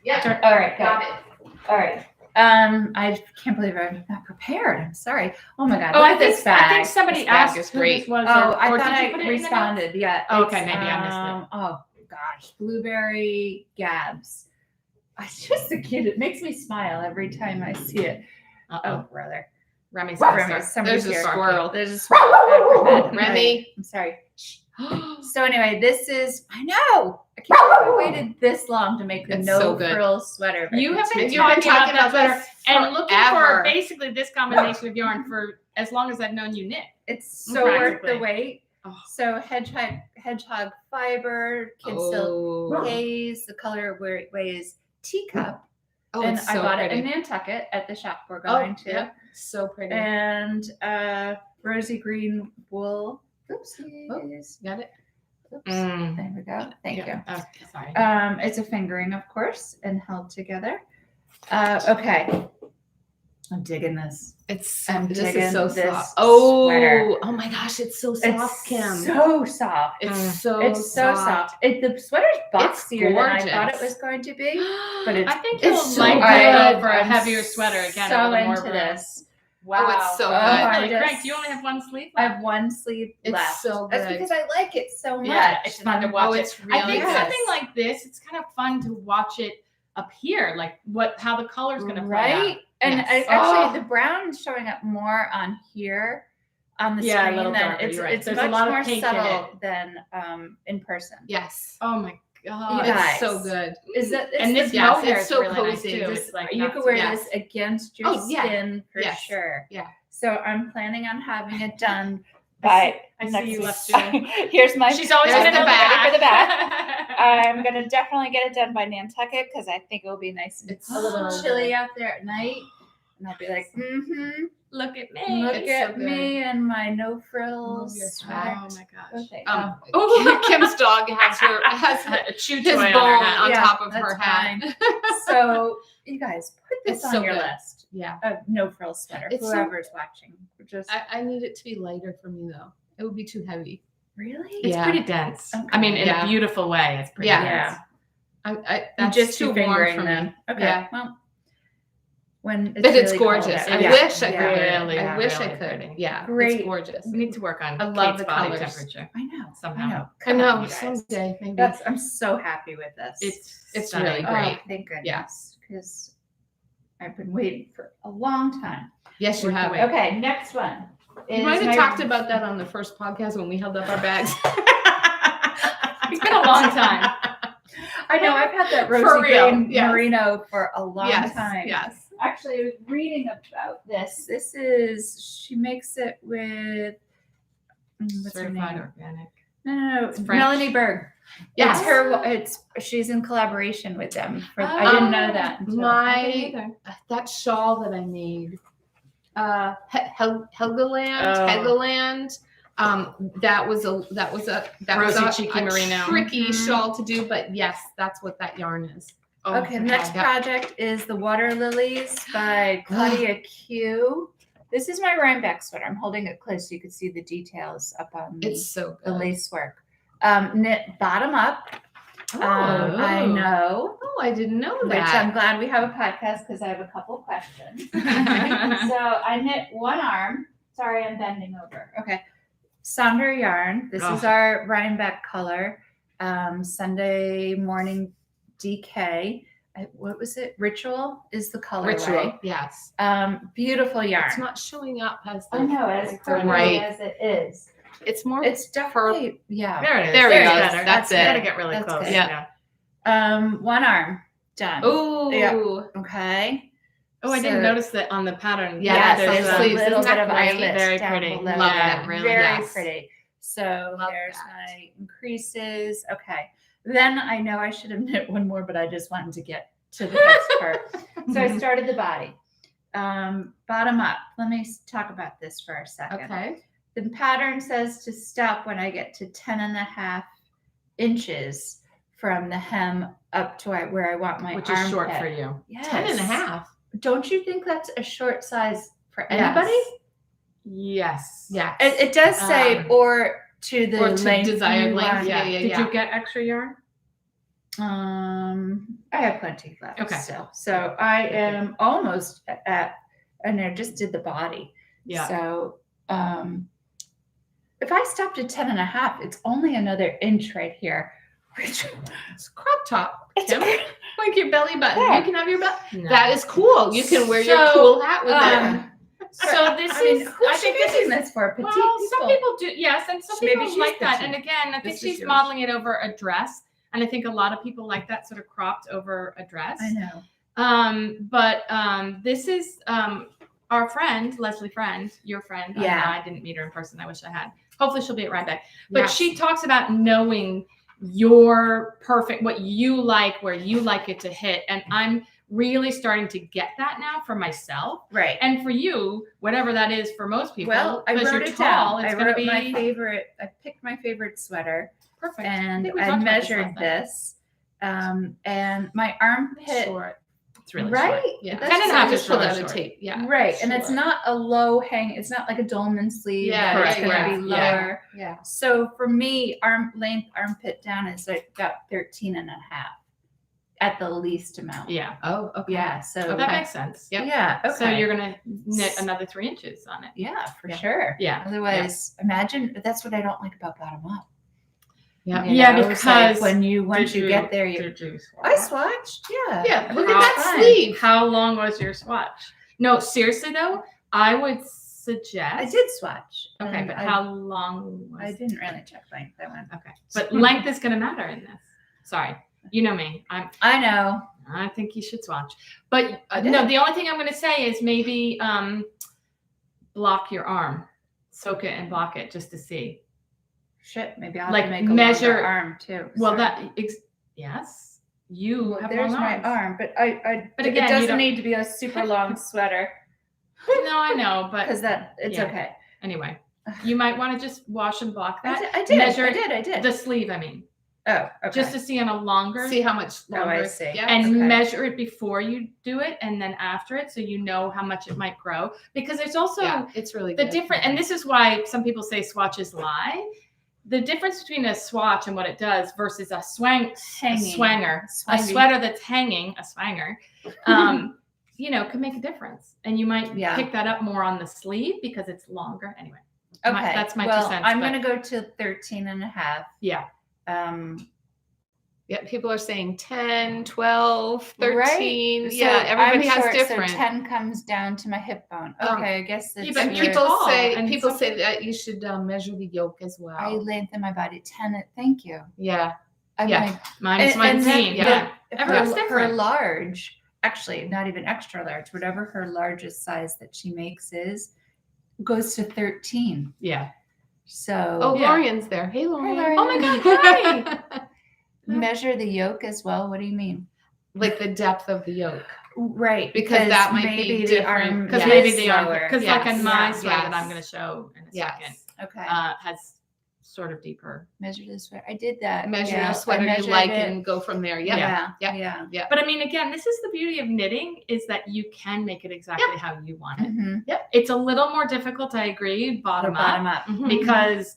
Yeah. All right, Got it. All right. I can't believe I'm not prepared. I'm sorry. Oh my God. Oh, look I at think this bag. I think somebody This bag asked is who great. this was. Oh, or I did thought you I put it in the notes? responded. Yeah. Oh, okay, it's, maybe I missed it. Oh gosh, blueberry gabs. It's just the cute. It makes me smile every time I see it. Uh-oh. Oh, brother. Remy's Remy, gonna start. somebody's There's a here. squirrel. There's a squirrel. Overhead. Remy. I'm sorry. So anyway, this is. I know. I can't believe I waited this long to make the It's no so good. frills sweater. but You have it's been really You've been talking about talking that about sweater this and looking forever. for basically this combination of yarn for as long as I've known you knit. It's so worth Practically. the wait. Oh. So hedgehog fiber, Kidsilk Oh. haze. The color where it weighs teacup. Oh, and it's I so bought pretty. it in Nantucket at the shop we're going to. Yep. So pretty. And Rosy Green wool. Oopsies. Got it? Oops. Mm. There we go. Thank you. Oh, sorry. It's a fingering, of course, and held together. Okay. I'm digging this. This digging is so this soft. sweater. Oh my gosh, it's so soft, Kim. It's so soft. It's so soft. The sweater's boxier than I thought it gorgeous. was going to be, but I think you'll so like good. it for a I'm heavier sweater again. So a little more into room. this. Wow. Oh, it's so good. I Really just- great. Do you only have one sleeve I left? have one sleeve It's left. so That's good. because I like it so much. Yeah, it's fun to watch Oh, it. it's really I think Yes. something like this, it's kind of fun to watch it up here, like how the color's going to play Right? out. And Yes. actually, the brown is showing up more on here on the Yeah, a screen. little than darker, it's you're right. it's There's a much lot of more pink in subtle than in person. Yes. Oh my god. You It's guys. so good. Is that And this yes, mohair it's is so really nice cozy. too. This, It's like you not could so- wear yes. this against your Oh, yeah. skin for Yes. sure. Yeah. So I'm planning on having it done by I see next you week. left your- Here's my. She's always There's going the to back. for the back. I'm gonna definitely get it done by Nantucket because I think it will be nice and It's a little so chilly good. out there at night, and I'll be like, Look at me. look It's at so good. me and my no frills Move your sweater. Oh my gosh. Okay. Oh, Kim's dog has A chew his toy bone on her hat. on Yeah, top of that's her hat. So you guys put this It's on so your good. list. Yeah. A no frills sweater. It's so- Whoever's watching, just I need it to be lighter for me though. It would be too heavy. really. It's Yeah. pretty dense. Okay. I mean, in Yeah. a beautiful way. It's pretty Yeah. dense. That's just too warm fingering for them. me. Okay. Yeah. Well, when But it's really cold gorgeous. out. I Yeah. wish I Yeah. could. Really, I wish I really could. pretty. Yeah. Great. It's gorgeous. We need to work on I love Kate's the body colors. temperature I know. somehow. I know. I Come know. on, you guys. Someday maybe. I'm so happy with this. It's stunning. really great. Oh, thank goodness. Yeah. Because I've been waiting for a long time. Yes, you Worth the have. wait. Okay, next one. You is might have my- talked about that on the first podcast when we held up our bags. It's been a long time. I know I've had that For Rosy real, Green yes. merino for a long Yes. time. Yes. Actually, I was reading about this. This is she makes it with what's her Certified name? organic. No, It's French. Melanie Berg. Yes. It's her. She's in collaboration with them. I didn't know that. Until, That shawl that I made, Helgoland, Oh. Helgoland. That was a Rosy cheeky merino. tricky Mhm. shawl to do, but yes, that's what that yarn is. Oh, Okay, the next yeah. project is the Water Lilies by Claudia Q. This is my Rhinebeck sweater. I'm holding it close so you can see the details up on It's so the good. lace work. Knit bottom up. I know, Oh, I didn't know which that. I'm glad we have a podcast because I have a couple questions. So I knit one arm. Sorry, I'm bending over. Okay. Sonder yarn. This is Oh. our Rhinebeck color. Sunday morning DK. What was it? Ritual is the color. Ritual, yes. Beautiful yarn. It's not showing up as the I know, as like the perfectly right. as it is. It's more. It's definitely, yeah. There it is. There we There's go. better. That's You gotta it. get really That's close. good. Yeah. One arm done. Ooh. Yeah. Okay. Oh, I didn't So- notice that on the pattern. Yes, there's there's on a the sleeves. little Isn't bit that of great? eyelet Very down pretty. below. Love Yeah, that. really Very nice. pretty. So Love there's that. my increases. Okay. Then I know I should have knit one more, but I just wanted to get to the next part. So I started the body. Bottom up. Let me talk about this for a second. Okay. The pattern says to stop when I get to 10.5 inches from the hem up to where I want my Which armpit. is short for you. Yes. 10.5. Don't you think that's a short size for anybody? Yes. Yeah. It does say or to the Or to length desired you length, want. yeah. Did you get extra yarn? I have plenty left Okay. still. So I am almost at, and I just did the body. Yeah. So if I stopped at 10.5, it's only another inch right here. Which It's crop top. it's Kim. Like your belly button. Yeah. You can have your belly. No. That is cool. You can wear your So, cool hat with it. So this I mean, is. who's I she think this making is. this for? Petite Well, people. some people do. Yes, and some Maybe people she's like that. petite. And again, I think This is she's yours. modeling it over a dress, and I think a lot of people like that sort of cropped over a dress. I know. But this is our friend, Leslie Friend, your friend. Yeah. I didn't meet her in person. I wish I had. Hopefully she'll be at Rhinebeck. But Yes. she talks about knowing your perfect, what you like, where you like it to hit. And I'm really starting to get that now for myself. Right. And for you, whatever that is for most people, Well, I because wrote you're it tall, down. it's I going to wrote be my favorite. I picked my favorite sweater, perfect. and think we I talked about this measured last time. this. And my armpit. Short. It's really right? short. Yeah. That's 10.5 just is pulled really out of short. tape. Yeah. Right. And it's Sure. not a low hang. It's not like a dolman sleeve. Yeah, that correct, it's going to yeah, be yeah. lower. Yeah. So for me, armpit down is like about 13 and a half at the least amount. Yeah. Oh, okay. Yeah. So That makes sense. Yep. yeah. Okay. So you're going to knit another 3 inches on it. yeah, for Yeah. sure. Yeah. Otherwise, imagine that's what I don't like about bottom up. Yeah. You Yeah, know, it's like because once you get there, you. did you I swatch? swatched. Yeah. Yeah. Look How at that fun. sleeve. How long was your swatch? No, seriously though, I would suggest. I did swatch. Okay, and but I, how long was I didn't really check length. I went. Okay, but length is going to matter in this. Sorry, you know me. I know. I think you should swatch. But I no, did. the only thing I'm going to say is maybe block your arm, soak it and block it just to see. Shit. Maybe I'll Like, have to make a measure- longer arm too. Well, Sorry. yes, you Well, have there's long my arms. arm, but I But it again, you doesn't don't- need to be a super long sweater No, I know, but because that it's yeah. okay. anyway, you might want to just wash and block that. I did. Measure I did. the sleeve, I mean, Oh, okay. just to see on a longer. See how much Oh, I longer. see. Yeah. and Okay. measure it before you do it and then after it so you know how much it might grow, because there's also Yeah, it's really the good. different, and this is why some people say swatches lie. The difference between a swatch and what it does versus a Hanging. swanger, a Swanging. sweater that's hanging, a swanger, you know, can make a difference. And you might Yeah. pick that up more on the sleeve because it's longer. Anyway, Okay. that's my 2 well, cents, I'm but- going to go to 13 and a half. yeah. Yeah, people are saying 10, 12, 13. Right? Yeah, So everybody I'm has short, different. So 10 comes down to my hip bone. Okay, I guess Yeah, it's but And you're people tall, say and people some- say that you should measure the yoke as well. I lengthen my body 10. Thank you. Yeah. I'm Yeah. like, Minus and then 19. Yeah. Everyone's her different. large, actually not even extra large, whatever her largest size that she makes is, goes to 13. Yeah. So Oh, Yeah. Lorian's there. Hey, Lorian. Lorian. Oh my God, hi. measure the yoke as well. What do you mean? Like the depth of the yoke. Right, Because that might be maybe the different. arm Because Yes. maybe is the arm, lower. because like on Yes. my Yeah. sweater that I'm Yes. going to show in a Yes. second, Okay. has sort of deeper. Measure the sweater. I did that. Measure Yeah, a I sweater you measured like it. and go from there. Yeah. Yeah. Yeah. Yeah. But I mean, again, this is the beauty of knitting, is that you can make it exactly how you want it. Mhm. It's a little more difficult, I agree, bottom up, Bottom up. Mhm. because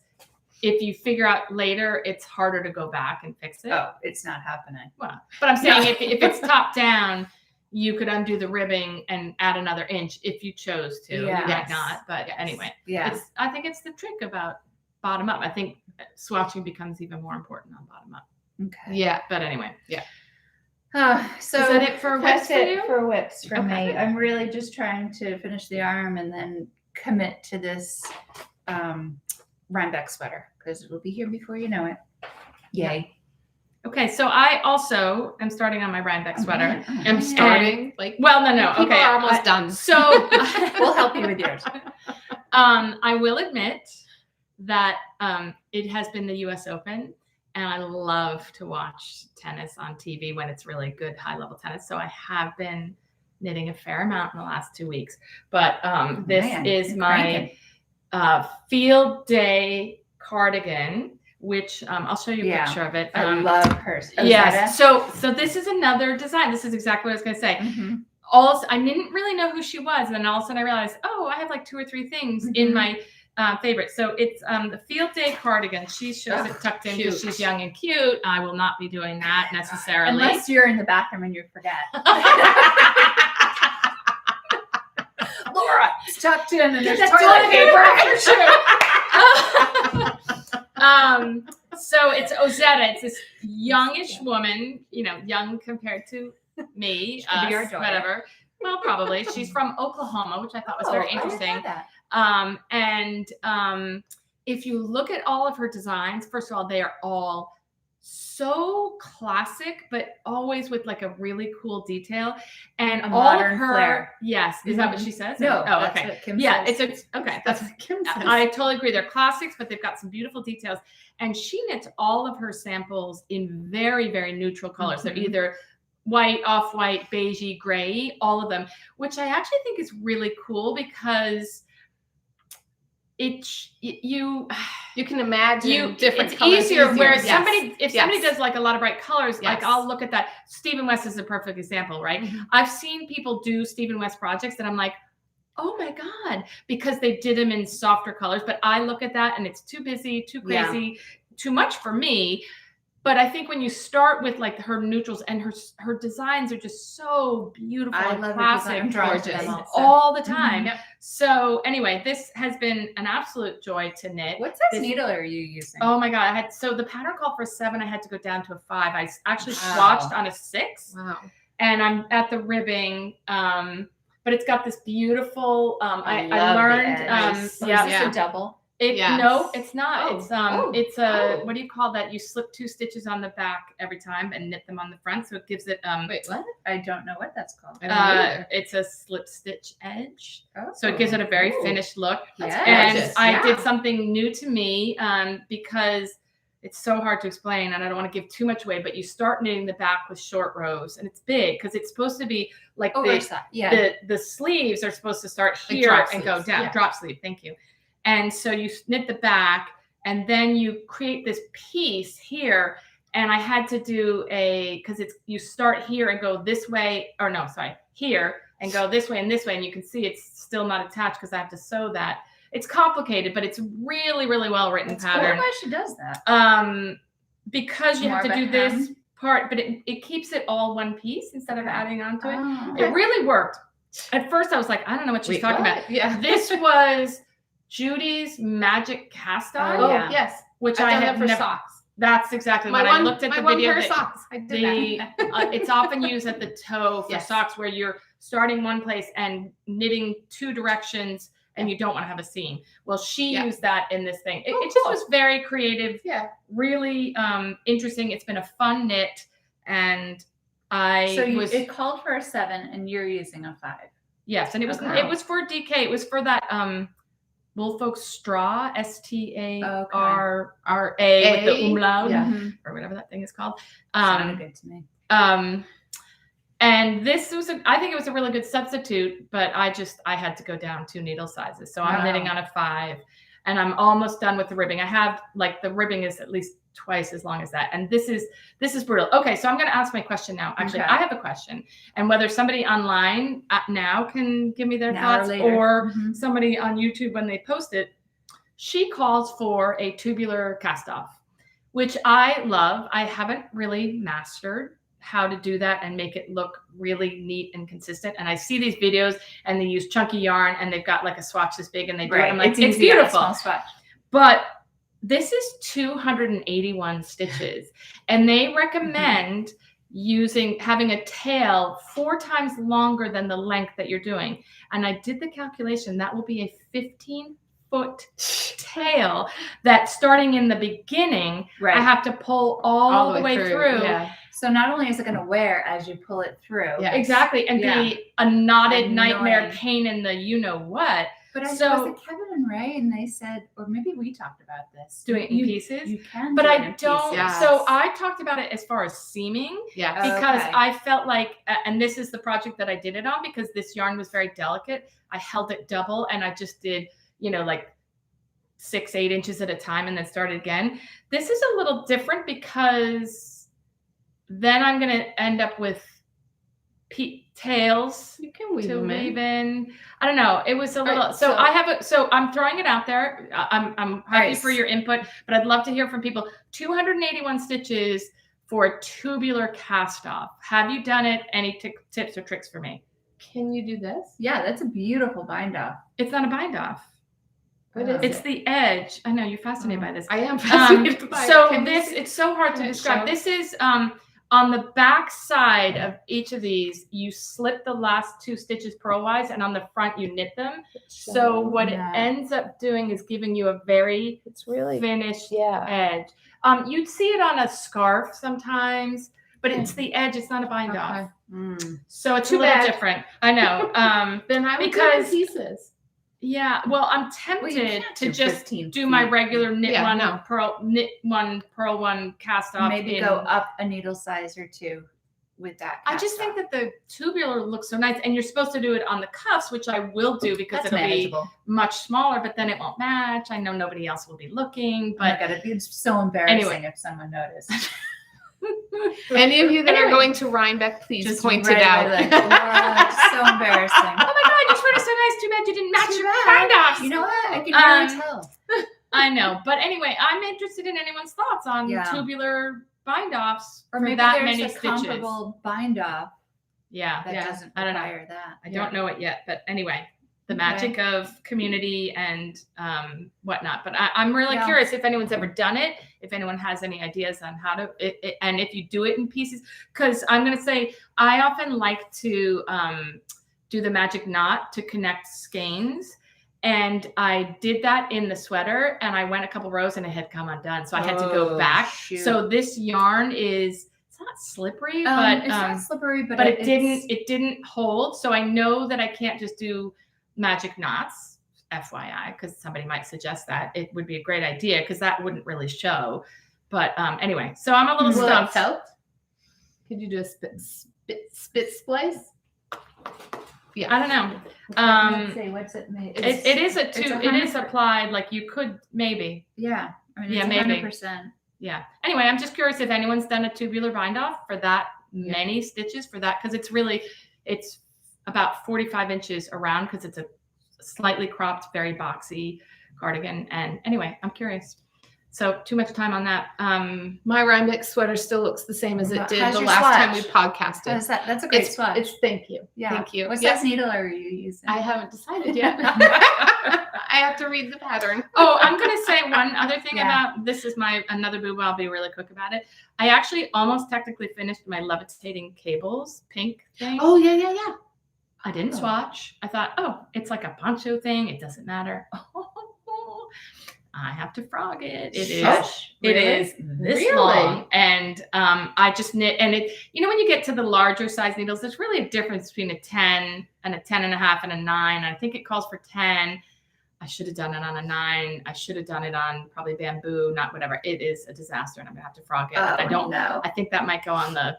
if you figure out later, it's harder to go back and fix it. Oh, it's not happening. Well, but I'm saying if it's top down, you could undo the ribbing and add another inch if you chose to. You might Yes. not, but Yes. anyway, Yeah. I think it's the trick about bottom up. I think swatching becomes even more important on bottom up. Okay. Yeah. But anyway, So is that it for whips that's for it you? for whips for Okay. me. I'm really just trying to finish the arm and then commit to this Rhinebeck sweater because it will be here before you know it. Yay. Okay, so I also am starting on my Rhinebeck sweater. I'm starting. Like, Well, no, people okay. are almost done. So We'll help you with yours. I will admit that it has been the U.S. Open, and I love to watch tennis on TV when it's really good high-level tennis. So I have been knitting a fair amount in the last 2 weeks. But this Man, is you're my cranking. field day cardigan, which I'll show you a Yeah. picture of it. I love hers. Yes. So this is another design. This is exactly what I was going to say. Mhm. I didn't really know who she was, and then all of a sudden I realized, oh, I have like 2 or 3 things in Mhm. my favorite. So it's the field day cardigan. She shows it tucked in because cute. she's young and cute. I will not be doing that necessarily. Unless you're in the bathroom and you forget. Laura, it's tucked in and there's Get toilet that paper. So it's Ozetta. It's this youngish woman, young compared to me, could be our us, daughter. whatever. Well, probably. She's from Oklahoma, which I thought was very Oh, I didn't interesting. know that. If you look at all of her designs, first of all, they are all so classic, but always with like a really cool detail and A all of modern her. flair. Yes, is that what Mhm. she says? No, Oh, that's okay. what Kim Yeah, says. it's okay. That's what Kim says. I totally agree. They're classics, but they've got some beautiful details. And she knits all of her samples in very, very neutral colors. Mhm. They're either white, off-white, beigey, gray, all of them, which I actually think is really cool because you can imagine different it's colors easier. Whereas Yes. if somebody does like a lot of bright colors, like Yes. I'll look at that. Stephen West is a perfect example, right? I've seen people do Stephen West projects and I'm like, oh my God, because they did them in softer colors. But I look at that and it's too busy, too crazy, too much for me. But I think when you start with like her neutrals and her designs are just so beautiful and classic, gorgeous all the time. So anyway, this has been an absolute joy to knit. What size needle are you using? Oh my God, so the pattern called for 7. I had to go down to a 5. I actually swatched on a 6. Wow. And I'm at the ribbing. But it's got this beautiful. I learned. Is this a double? No, it's not. It's a what do you call that? You slip 2 stitches on the back every time and knit them on the front, so it gives it. Wait, what? I don't know what that's called. It's a slip stitch edge, so it gives it a very finished look. Yes. And I did something new to me because it's so hard to explain, and I don't want to give too much away. But you start knitting the back with short rows, and it's big because it's supposed to be like the sleeves are supposed to start here and go down. Drop sleeve. Thank you. And so you knit the back and then you create this piece here. And I had to do because you start here and go this way, or no, sorry, here and go this way and this way. And you can see it's still not attached because I have to sew that. It's complicated, but it's really, really well written pattern. Why she does that? Because you have to do this part, but it keeps it all one piece instead of adding onto it. It really worked. At first I was like, I don't know what she's talking about. Yeah. This was Judy's Magic Cast On. Oh, yes. Which I've done that for socks. That's exactly when I looked at the video. Pair of socks. I did that. It's often used at the toe for socks where you're starting one place and knitting 2 directions and you don't want to have a seam. Well, she used that in this thing. It just was very creative. Yeah. Really interesting. It's been a fun knit. And it called for a 7 and you're using a 5. Yes. And it was for DK. It was for that Woolfolk Straw, STARRA with the umlaut or whatever that thing is called. Sounded good to me. And this was, I think it was a really good substitute, but I had to go down 2 needle sizes. So I'm knitting on a 5 and I'm almost done with the ribbing. I have the ribbing is at least twice as long as that. And this is brutal. Okay. So I'm going to ask my question now. Actually, I have a question, and whether somebody online now can give me their thoughts or somebody on YouTube when they post it. She calls for a tubular cast off, which I love. I haven't really mastered how to do that and make it look really neat and consistent. And I see these videos and they use chunky yarn and they've got like a swatch this big and they do it. I'm like, it's beautiful. Small swatch. But this is 281 stitches and they recommend having a tail 4 times longer than the length that you're doing. And I did the calculation. That will be a 15-foot tail that starting in the beginning, I have to pull all the way through. Yeah. So not only is it going to wear as you pull it through. Yeah, exactly. And be a knotted nightmare pain in the you-know-what. But was it Kevin and Ray, and they said, or maybe we talked about this. Doing it in pieces? You can but do I it in don't. pieces. So I talked about it as far as seaming. Yeah. Because I felt like, and this is the project that I did it on because this yarn was very delicate. I held it double and I just did, like 6-8 inches at a time and then started again. This is a little different because then I'm going to end up with tails. You can weave to them weave in. I don't know. It was a little. So I'm throwing it out there. I'm happy for your input, but I'd love to hear from people. 281 stitches for a tubular cast off. Have you done it? Any tips or tricks for me? Can you do this? Yeah, that's a beautiful bind off. It's not a bind off. What is it's the edge. I know you're fascinated by this. I am fascinated by it. So it's so hard to describe. This is on the back side of each of these, you slip the last 2 stitches purlwise, and on the front you knit them. So what it ends up doing is giving you a very finished edge. You'd see it on a scarf sometimes, but it's the edge. It's not a bind off. So it's a little different. I know. Then I would do pieces. Yeah, well, I'm tempted to just do my regular knit purl one, cast off. Maybe go up a needle size or 2. with that. I just think that the tubular looks so nice, and you're supposed to do it on the cuffs, which I will do because it'll be much smaller, but then it won't match. I know nobody else will be looking, but it'd be so embarrassing if someone noticed. Any of you that are going to Rhinebeck, please just point it out. Like, so embarrassing. Oh my God, your sweater's so nice. Too bad you didn't match your bind-offs. You know what? I can really tell. I know, but anyway, I'm interested in anyone's thoughts on tubular bind-offs or for maybe that there's many a stitches. Comparable bind-off. Yeah, that doesn't require that. I don't know it yet, but anyway, the magic of community and whatnot. But I'm really curious if anyone's ever done it, if anyone has any ideas on how to, and if you do it in pieces. Because I'm going to say, I often like to do the magic knot to connect skeins. And I did that in the sweater, and I went a couple rows and it had come undone. So I had to go back. Shoot. So this yarn is, it's not slippery, but it's not slippery, but it didn't hold. So I know that I can't just do magic knots, FYI, because somebody might suggest that. It would be a great idea because that wouldn't really show. But anyway, so I'm a little stumped. Could you do a spit splice? Yeah, I don't know. What's it made? It is applied. Like you could maybe. Yeah. I mean, it's maybe 100%. Yeah. Anyway, I'm just curious if anyone's done a tubular bind off for that many stitches for that, because it's about 45 inches around because it's a slightly cropped, very boxy cardigan. And anyway, I'm curious. So too much time on that. My Rhinebeck sweater still looks the same as it did the last time we podcasted. That's a great swatch. Thank you. Yeah. Thank you. What size needle are you using? I haven't decided yet. I have to read the pattern. Oh, I'm going to say one other thing about this is another boob. I'll be really quick about it. I actually almost technically finished my levitating cables pink thing. Oh, yeah. I didn't swatch. I thought, it's like a poncho thing. It doesn't matter. I have to frog it. It is this long. And I just knit, and it, when you get to the larger size needles, there's really a difference between a 10 and a 10 and a half and a 9. I think it calls for 10. I should have done it on a 9. I should have done it on probably bamboo, not whatever. It is a disaster, and I'm gonna have to frog it. I don't know. I think that might go on the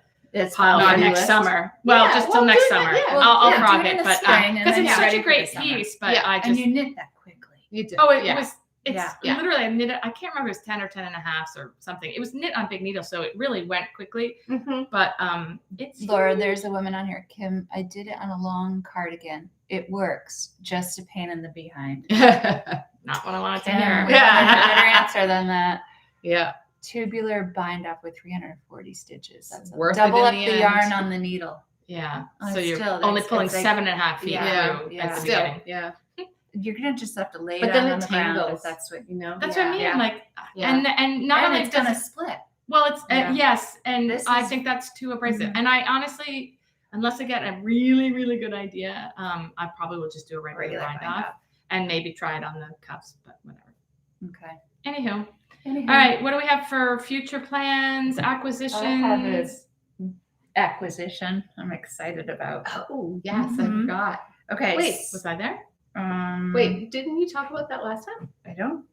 pile for next summer. Well, just till next summer. I'll frog it, but because it's such a great piece. But and you knit that quickly. You did. Oh, it was. It's literally, I knit it. I can't remember if it was 10 or 10 and a half or something. It was knit on big needle, so it really went quickly. Mm-hmm. But it's Laura. There's a woman on here, Kim. I did it on a long cardigan. It works. Just a pain in the behind. Not what I wanted to hear. Yeah, I have a better answer than that. Yeah. Tubular bind off with 340 stitches. That's worth double it up the yarn on the needle. Yeah. So you're only pulling 7.5 feet through at the beginning. Yeah. You're gonna just have to lay it but then on the ground if that's what That's what I mean. Yeah. Like, and not only it's gonna split. Well, it's yes, and I think that's too abrasive. Mm-hmm. And I honestly, unless I get a really, really good idea, I probably will just do a regular bind off and maybe try it on the cuffs, but whatever. Okay. Anywho. All right. What do we have for future plans, acquisitions? I have this acquisition I'm excited about. Oh yes, I forgot. Okay. Wait, was I there? Wait, didn't you talk about that last time? I don't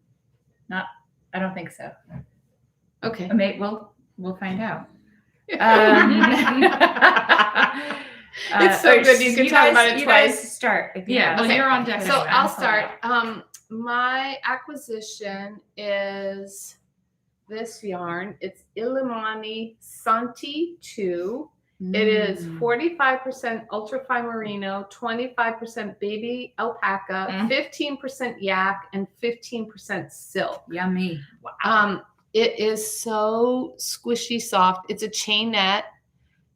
think so. Okay. We'll find out. It's so good you can talk about it twice. Guys start. Well, you're on deck. So I'll start. My acquisition is this yarn. It's Illiamani Santi 2. It is 45% ultrafine merino, 25% baby alpaca, 15% yak, and 15% silk. Yummy. It is so squishy soft. It's a chainette.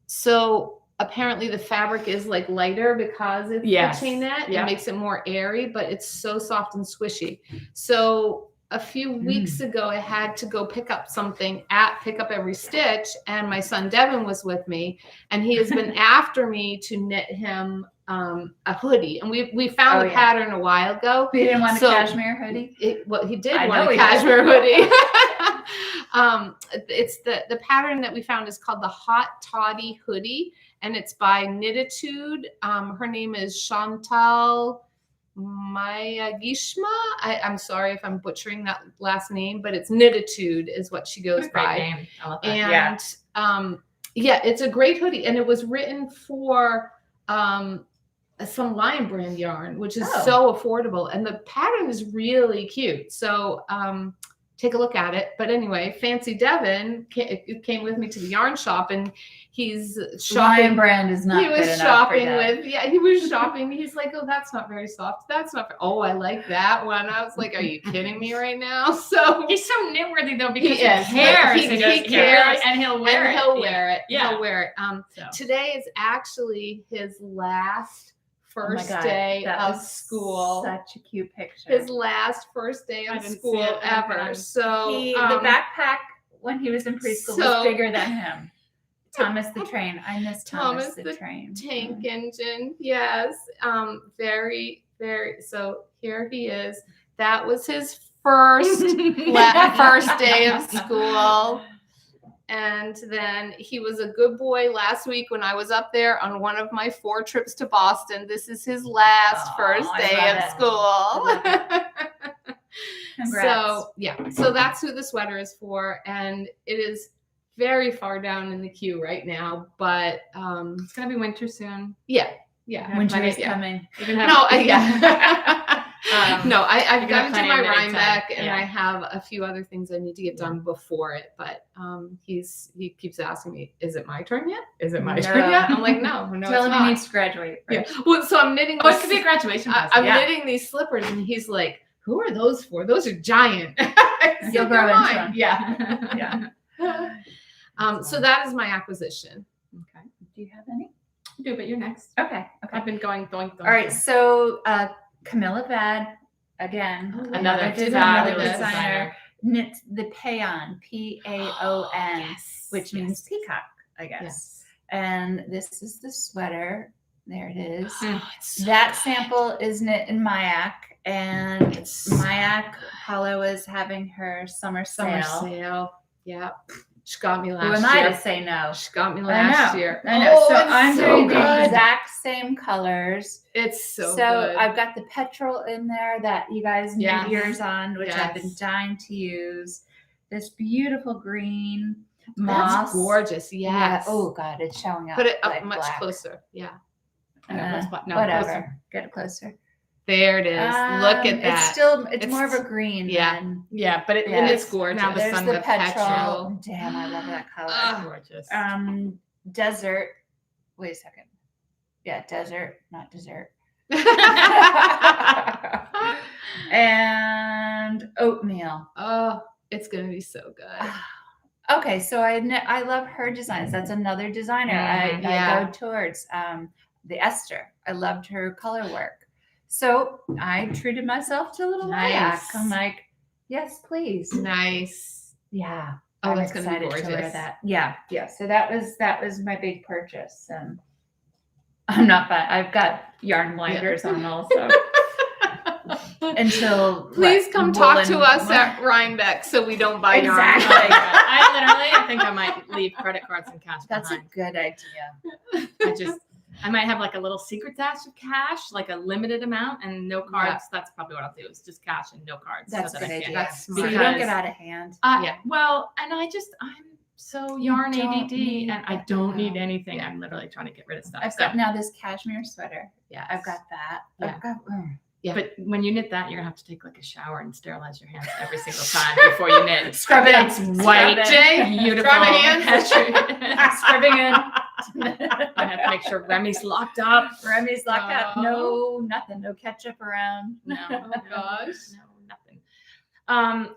So apparently the fabric is like lighter because it's a chainette. It makes it more airy, but it's so soft and squishy. So a few weeks ago, I had to go pick up something at Pick Up Every Stitch, and my son Devin was with me, and he has been after me to knit him a hoodie. And we found the pattern a while ago. He didn't want a cashmere hoodie? He did want a cashmere hoodie. It's the pattern that we found is called the Hot Toddy hoodie, and it's by Knititude. Her name is Chantal mYak. I'm sorry if I'm butchering that last name, but it's Knititude is what she goes by. Name. I love that. Yeah, it's a great hoodie, and it was written for some Lion brand yarn, which is so affordable, and the pattern is really cute. So take a look at it. But anyway, Fancy Devin came with me to the yarn shop, and he's shopping. Lion brand is not. He was shopping with. Yeah, he was shopping. He's like, oh, that's not very soft. That's not. Oh, I like that one. I was like, are you kidding me right now? So he's so knitworthy though, because he cares. He cares, and he'll wear it. He'll wear it. Yeah. He'll wear it. Today is actually his last first day of school. Such a cute picture. His first day of school ever. So the backpack when he was in preschool was bigger than him. Thomas the Train. I miss Thomas the Train. Tank engine. Yes. Very, very. So here he is. That was his first day of school. And then he was a good boy last week when I was up there on one of my 4 trips to Boston. This is his first day of school. Congrats. So that's who the sweater is for. And it is very far down in the queue right now, but it's going to be winter soon. Yeah. Winter is coming. No, I've got to do my Rhinebeck, and I have a few other things I need to get done before it. But he keeps asking me, "Is it my turn yet? Is it my turn yet?" I'm like, "No, Tell him he needs to graduate first. Yeah. Well, so I'm knitting. It could be a graduation present. I'm knitting these slippers, and he's like, "Who are those for? Those are giant." You'll grow into them. Yeah. So that is my acquisition. Okay. Do you have any? I do, but you're next. Okay. I've been going doink. All right. So Camilla Vad, again, another designer, knits the Paon, Paon, which means peacock, I guess. Yes. And this is the sweater. There it is. So that sample is knit in mYak, and mYak Paula was having her summer sale. Yeah. She got me last year. Who am I to say no? She got me last year. I know. Oh, so I'm doing good. the exact same colors. It's so good. I've got the petrol in there that you guys knit yours on, which I've been dying to use. This beautiful green moss. That's gorgeous. Yes. Yeah. Oh God, it's showing up. Put it up like much black. closer. Yeah. Whatever. Closer. Get it closer. There it is. Look at that. It's more of a green. And it's gorgeous. Now there's the petrol. Damn, I love that color. Gorgeous. Desert. Wait a second. Yeah, desert, not dessert. And oatmeal. Oh, it's gonna be so good. Okay, so I love her designs. That's another designer I go towards. The Esther. I loved her color work. So I treated myself to a little mYak. I'm like, yes, please. Nice. Yeah. Oh, I'm that's gonna be excited gorgeous. to wear that. Yeah. So that was my big purchase. I'm not bad. I've got yarn blinders on also. Until please come talk to us at Rhinebeck so we don't buy yarn. I think I might leave credit cards and cash That's behind. a good idea. I might have like a little secret stash of cash, like a limited amount and no cards. Yeah. That's probably what I'll do, is just cash and no cards. That's a good idea. That's so you don't get out of hand. Well, and I'm so yarn ADD and I don't need anything. I'm literally trying to get rid of stuff. I've got now this cashmere sweater. Yeah, I've got that. Yeah. But when you knit that, you're gonna have to take like a shower and sterilize your hands every single time before you knit. Scrub it. It's white, beautiful. Scrub hands. Scrubbing in. I have to make sure Remy's locked up. Remy's locked up. No, nothing. No ketchup around. No. Oh gosh. No, nothing.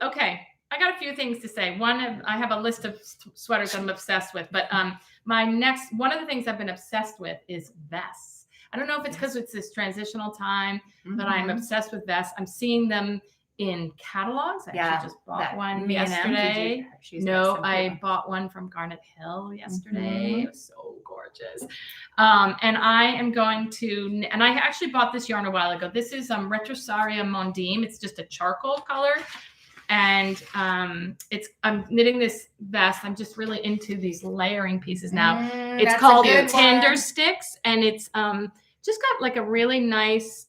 Okay. I got a few things to say. I have a list of sweaters I'm obsessed with, but one of the things I've been obsessed with is vests. I don't know if it's because it's this transitional time, but I'm obsessed with vests. I'm seeing them in catalogs. I actually just bought one yesterday. I bought one from Garnet Hill yesterday. It was so gorgeous. And I am going to, and I actually bought this yarn a while ago. This is Retrosaria Mondime. It's just a charcoal color. And I'm knitting this vest. I'm just really into these layering pieces now. It's called Tender Sticks, and it's just got like a really nice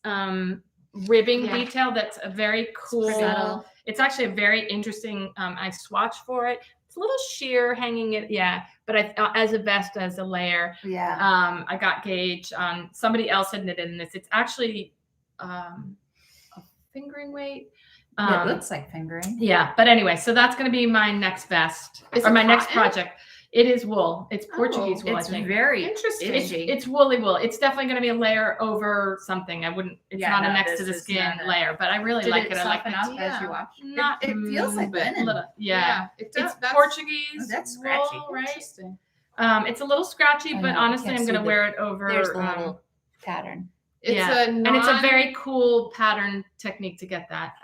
ribbing detail that's a very cool. It's actually a very interesting. I swatched for it. It's a little sheer hanging it. Yeah. But as a vest, as a layer. Yeah. I got gauge. Somebody else had knitted in this. It's actually a fingering weight. It looks like fingering. Yeah. But anyway, so that's going to be my next vest or my next project. It is wool. It's Portuguese wool. It's I think. very interesting. It's woolly wool. It's definitely going to be a layer over something. It's not a next to the skin layer, but I really like it. I like it. Up as you wash. Not it feels like linen. It does. It's Portuguese. Oh, that's scratchy. Wool, right? Interesting. It's a little scratchy, I but know, honestly, can't I'm going to see wear it over. There's the little pattern. And it's a very cool pattern technique to get that,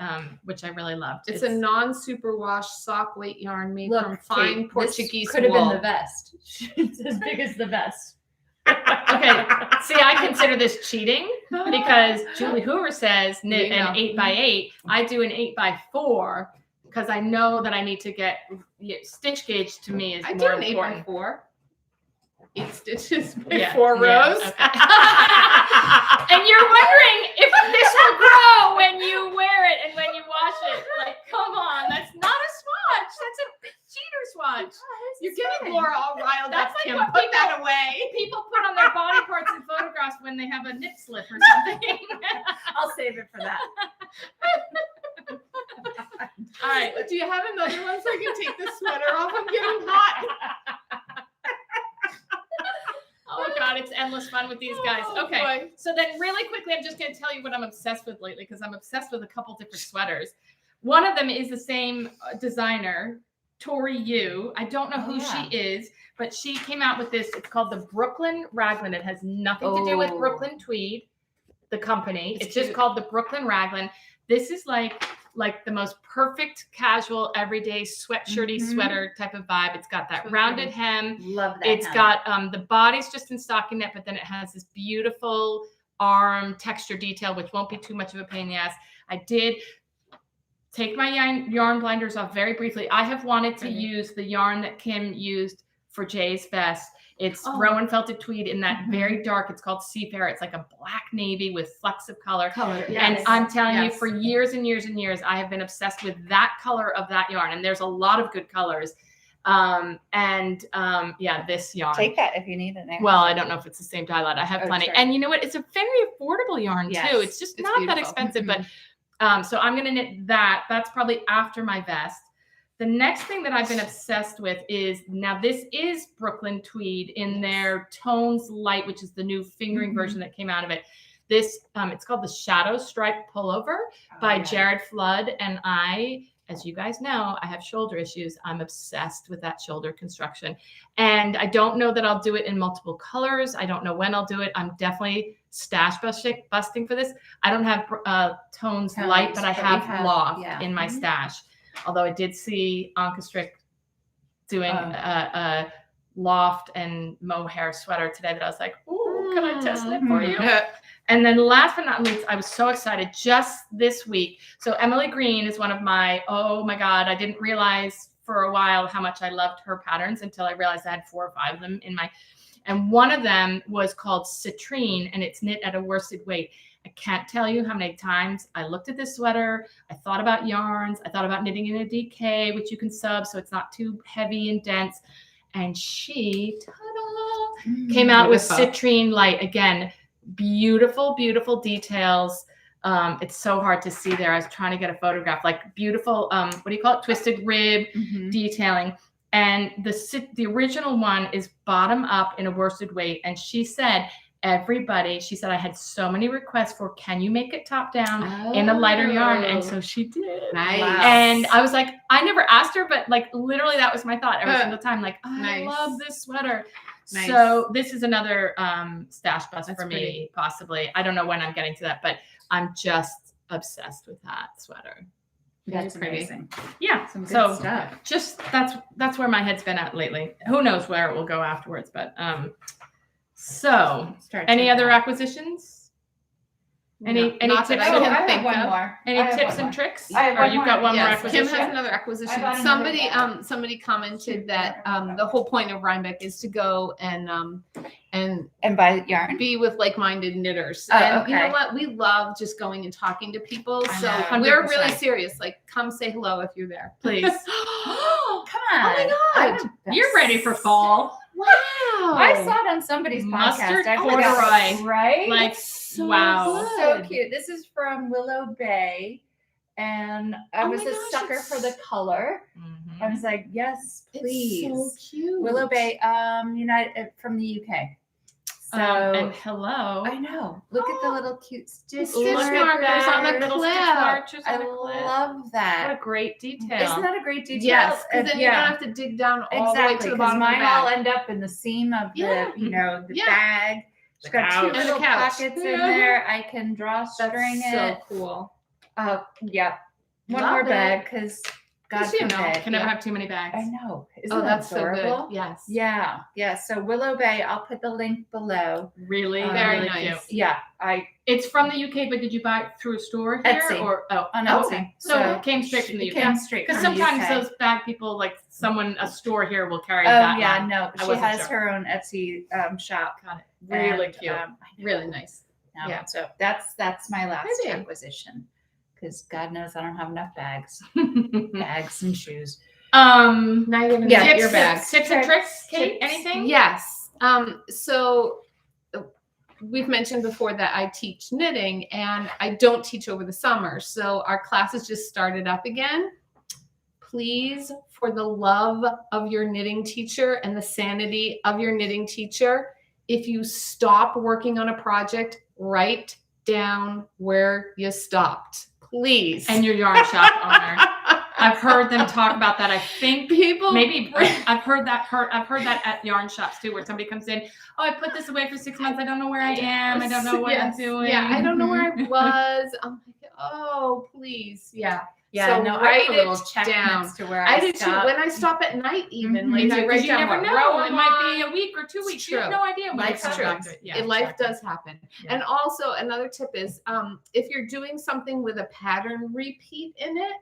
which I really loved. It's a non-superwash sock weight yarn made from fine Portuguese could have wool. been the vest. It's as big as the vest. Okay, see, I consider this cheating because Julie Hoover says knit an 8x8. I do an 8x4 because I know that I need to get stitch gauge. To me is more important. 8x4. 8 stitches by 4 rows. Yeah, okay. And you're wondering if this will grow when you wear it and when you wash it. Like, come on, that's not a swatch. That's a cheater swatch. You're getting Laura all riled That's up, like Kim. what Put that away. People put on their body parts in photographs when they have a nip slip or something. I'll save it for that. All right. Do you have another one so I can take this sweater off? I'm getting hot. Oh God, it's endless fun with these guys. Okay, boy. So then really quickly, I'm just going to tell you what I'm obsessed with lately because I'm obsessed with a couple different sweaters. One of them is the same designer, Tori Yu. I don't know who she is, but she came out with this. It's called the Brooklyn Raglan. It has nothing to do with Brooklyn Tweed, the company. It's just called the Brooklyn Raglan. This is like the most perfect casual everyday sweatshirty sweater type of vibe. It's got that rounded hem. Love that. It's got the body's just in stockinette, but then it has this beautiful arm texture detail, which won't be too much of a pain in the ass. I did take my yarn blinders off very briefly. I have wanted to use the yarn that Kim used for Jay's vest. It's Rowan felted tweed in that very dark. It's called Seafarer. It's like a black navy with flecks of color. And I'm telling you, for years and years and years, I have been obsessed with that color of that yarn. And there's a lot of good colors. This yarn. Take that if you need it. Well, I don't know if it's the same dye lot. I have plenty. Sure. And you know what? It's a very affordable yarn too. It's just not beautiful. That expensive. But so I'm going to knit that. That's probably after my vest. The next thing that I've been obsessed with is, now this is Brooklyn Tweed in their Tones Lite, which is the new fingering version that came out of it. This, it's called the Shadow Stripe Pullover by Jared Flood. And I, as you guys know, I have shoulder issues. I'm obsessed with that shoulder construction. And I don't know that I'll do it in multiple colors. I don't know when I'll do it. I'm definitely stash busting for this. I don't have Tones Lite, but I have Loft in my stash. Although I did see Anka doing a Loft and mohair sweater today that I was like, ooh, can I test it for you? And then last but not least, I was so excited just this week. So Emily Green is one of my, oh my God, I didn't realize for a while how much I loved her patterns until I realized I had 4 or 5 of them in my, and one of them was called Citrine, and it's knit at a worsted weight. I can't tell you how many times I looked at this sweater. I thought about yarns. I thought about knitting in a DK, which you can sub so it's not too heavy and dense. And she, ta-da, came out with Citrine Light. Again, beautiful, beautiful details. It's so hard to see there. I was trying to get a photograph, like beautiful, what do you call it? Twisted rib detailing. And the original one is bottom up in a worsted weight. And she said, she said, I had so many requests for, can you make it top down in a lighter yarn? And so she did. Nice. And I was like, I never asked her, but like literally that was my thought every single time. Like, I love this sweater. Nice. So this is another stash bust for me, possibly. I don't know when I'm getting to that, but I'm just obsessed with that sweater. That's amazing. Yeah. Some good stuff. Just that's where my head's been at lately. Who knows where it will go afterwards, but so any other acquisitions? Any not tips? that I Oh, can I have think one of. more. Any I have tips one and more. tricks? I have Or one you've got more. one more Yes, Kim acquisition? has another acquisition. I bought another bag. Somebody commented that the whole point of Rhinebeck is to go and buy yarn. be with like-minded knitters. Oh, And you know okay. what? We love just going and talking to people. I So know. we're really 100%. serious. Like, come say hello if you're there. Please. Come on. my I'm God. a You're ready for fall. Wow. I saw it on somebody's Mustard podcast. I forgot. corduroy. Right? Like, So wow. so good. cute. This is from Willow Bay. And I Oh was my a gosh, sucker it's- for the color. I was like, yes, please. It's so cute. Willow Bay, from the UK. So and hello. I know. Look at the little cute stitch stitch Look at markers that, on the little clip. stitch markers I on the clip. love What a that. great detail. Isn't that a great detail? Yes, because then you Yeah. don't have to dig down all the way Exactly, to the because bottom of the mine all bag. end up in the seam of Yeah. the Yeah. bag. It's The got couch. two And the little couch. pockets in Yeah. there. I can string That's so it. cool. Yeah. One Love more it. bag, because God You know, forbid. Can never Yeah. have too many bags. I know. Isn't Oh, that that's adorable? so good. Yes. Yeah. So Willow Bay, I'll put the link below. Really, Very really nice. cute. Yeah, It's from the UK, but did you buy it through a store here? Etsy. Or on Oh, Etsy. okay. So it came straight from the it UK. came straight Because from the sometimes UK. those bag people, like a store here will carry Oh that yeah, line. no, she wasn't has sure. her own Etsy shop. Got it. Really And, cute. I know. Really nice. No, Yeah. So that's my last Maybe. acquisition, because God knows I don't have enough bags and shoes. Now you're gonna Yeah, get your bag. Tips and tricks, Kate? Tips. Anything? Yes. So we've mentioned before that I teach knitting, and I don't teach over the summer. So our classes just started up again. Please, for the love of your knitting teacher and the sanity of your knitting teacher, if you stop working on a project, write down where you stopped, please. And your yarn shop owner. I've heard them talk about that. I think People maybe I've heard that at yarn shops too, where somebody comes in. Oh, I put this away for 6 months. I don't know where I am. I don't know what I'm Yes. doing. Yeah, I don't know where I was. I'm like, oh, please. Yeah. Yeah, So no, I write put a little it check down. next to where I I do too. stop. When I stop at night, even Mhm. like I Because write you down never what know. row It I'm might be on. a week or 2 It's weeks. You have true. no idea when Life it's true. back to it. Yeah, Life exactly. does happen. Yeah. And also another tip is if you're doing something with a pattern repeat in it,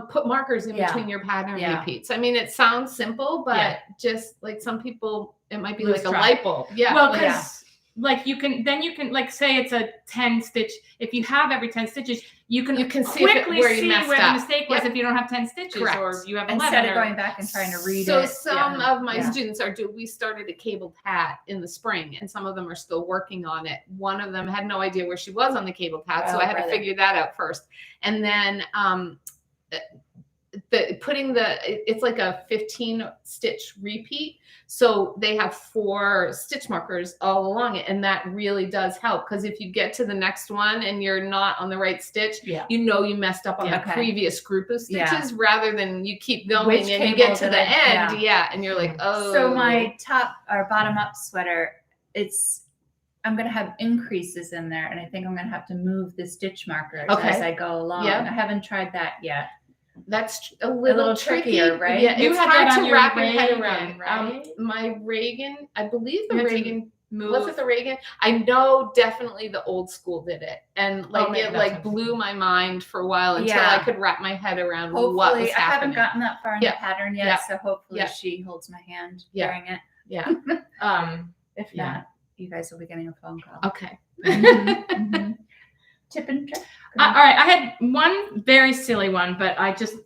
put markers in Yeah. between your pattern Yeah. repeats. I mean, it sounds simple, but Yeah. just like some people, it might be Lose like a track. light bulb. Yeah. Well, like- because like you can like say it's a 10 stitch. If you have every 10 stitches, you can see if it- quickly where you see messed where up. the mistake was Yep. if you don't have 10 stitches Correct. or you have 11. Instead of or- going back and trying to read So it. some of my Yeah. students we started a cabled hat in the spring, and some of them are still working on it. One of them had no idea where she was on the cabled hat, so Oh, I had to brother. figure that out first. And then it's like a 15 stitch repeat, so they have 4 stitch markers all along it, and that really does help, because if you get to the next one and you're not on the right stitch, Yeah. you know you messed up on Yeah. the Okay. previous group of Yeah. stitches, rather than you keep going Which and you cable get to did the I- end, and you're like, oh. So my top or bottom up sweater, I'm going to have increases in there, and I think I'm going to have to move the stitch markers Okay. as I go along. Yeah. I haven't tried that yet. That's a little trickier, right? Yeah, You it's had hard that on to your wrap your head Reagan, around. right? My Reagan, I believe the You had to Reagan. move. Was it the Reagan? I know definitely the old school did it, and like maybe it that's like what- blew my mind for a while until Yeah. I could wrap my head around Hopefully, what was I haven't happening. gotten that far in Yeah. the pattern yet, Yeah. so hopefully Yeah. she holds my hand Yeah. during it. Yeah. If Yeah. not, you guys will be getting a phone call. Okay. Mhm. Tip and trick. All right, I had one very silly one, but I just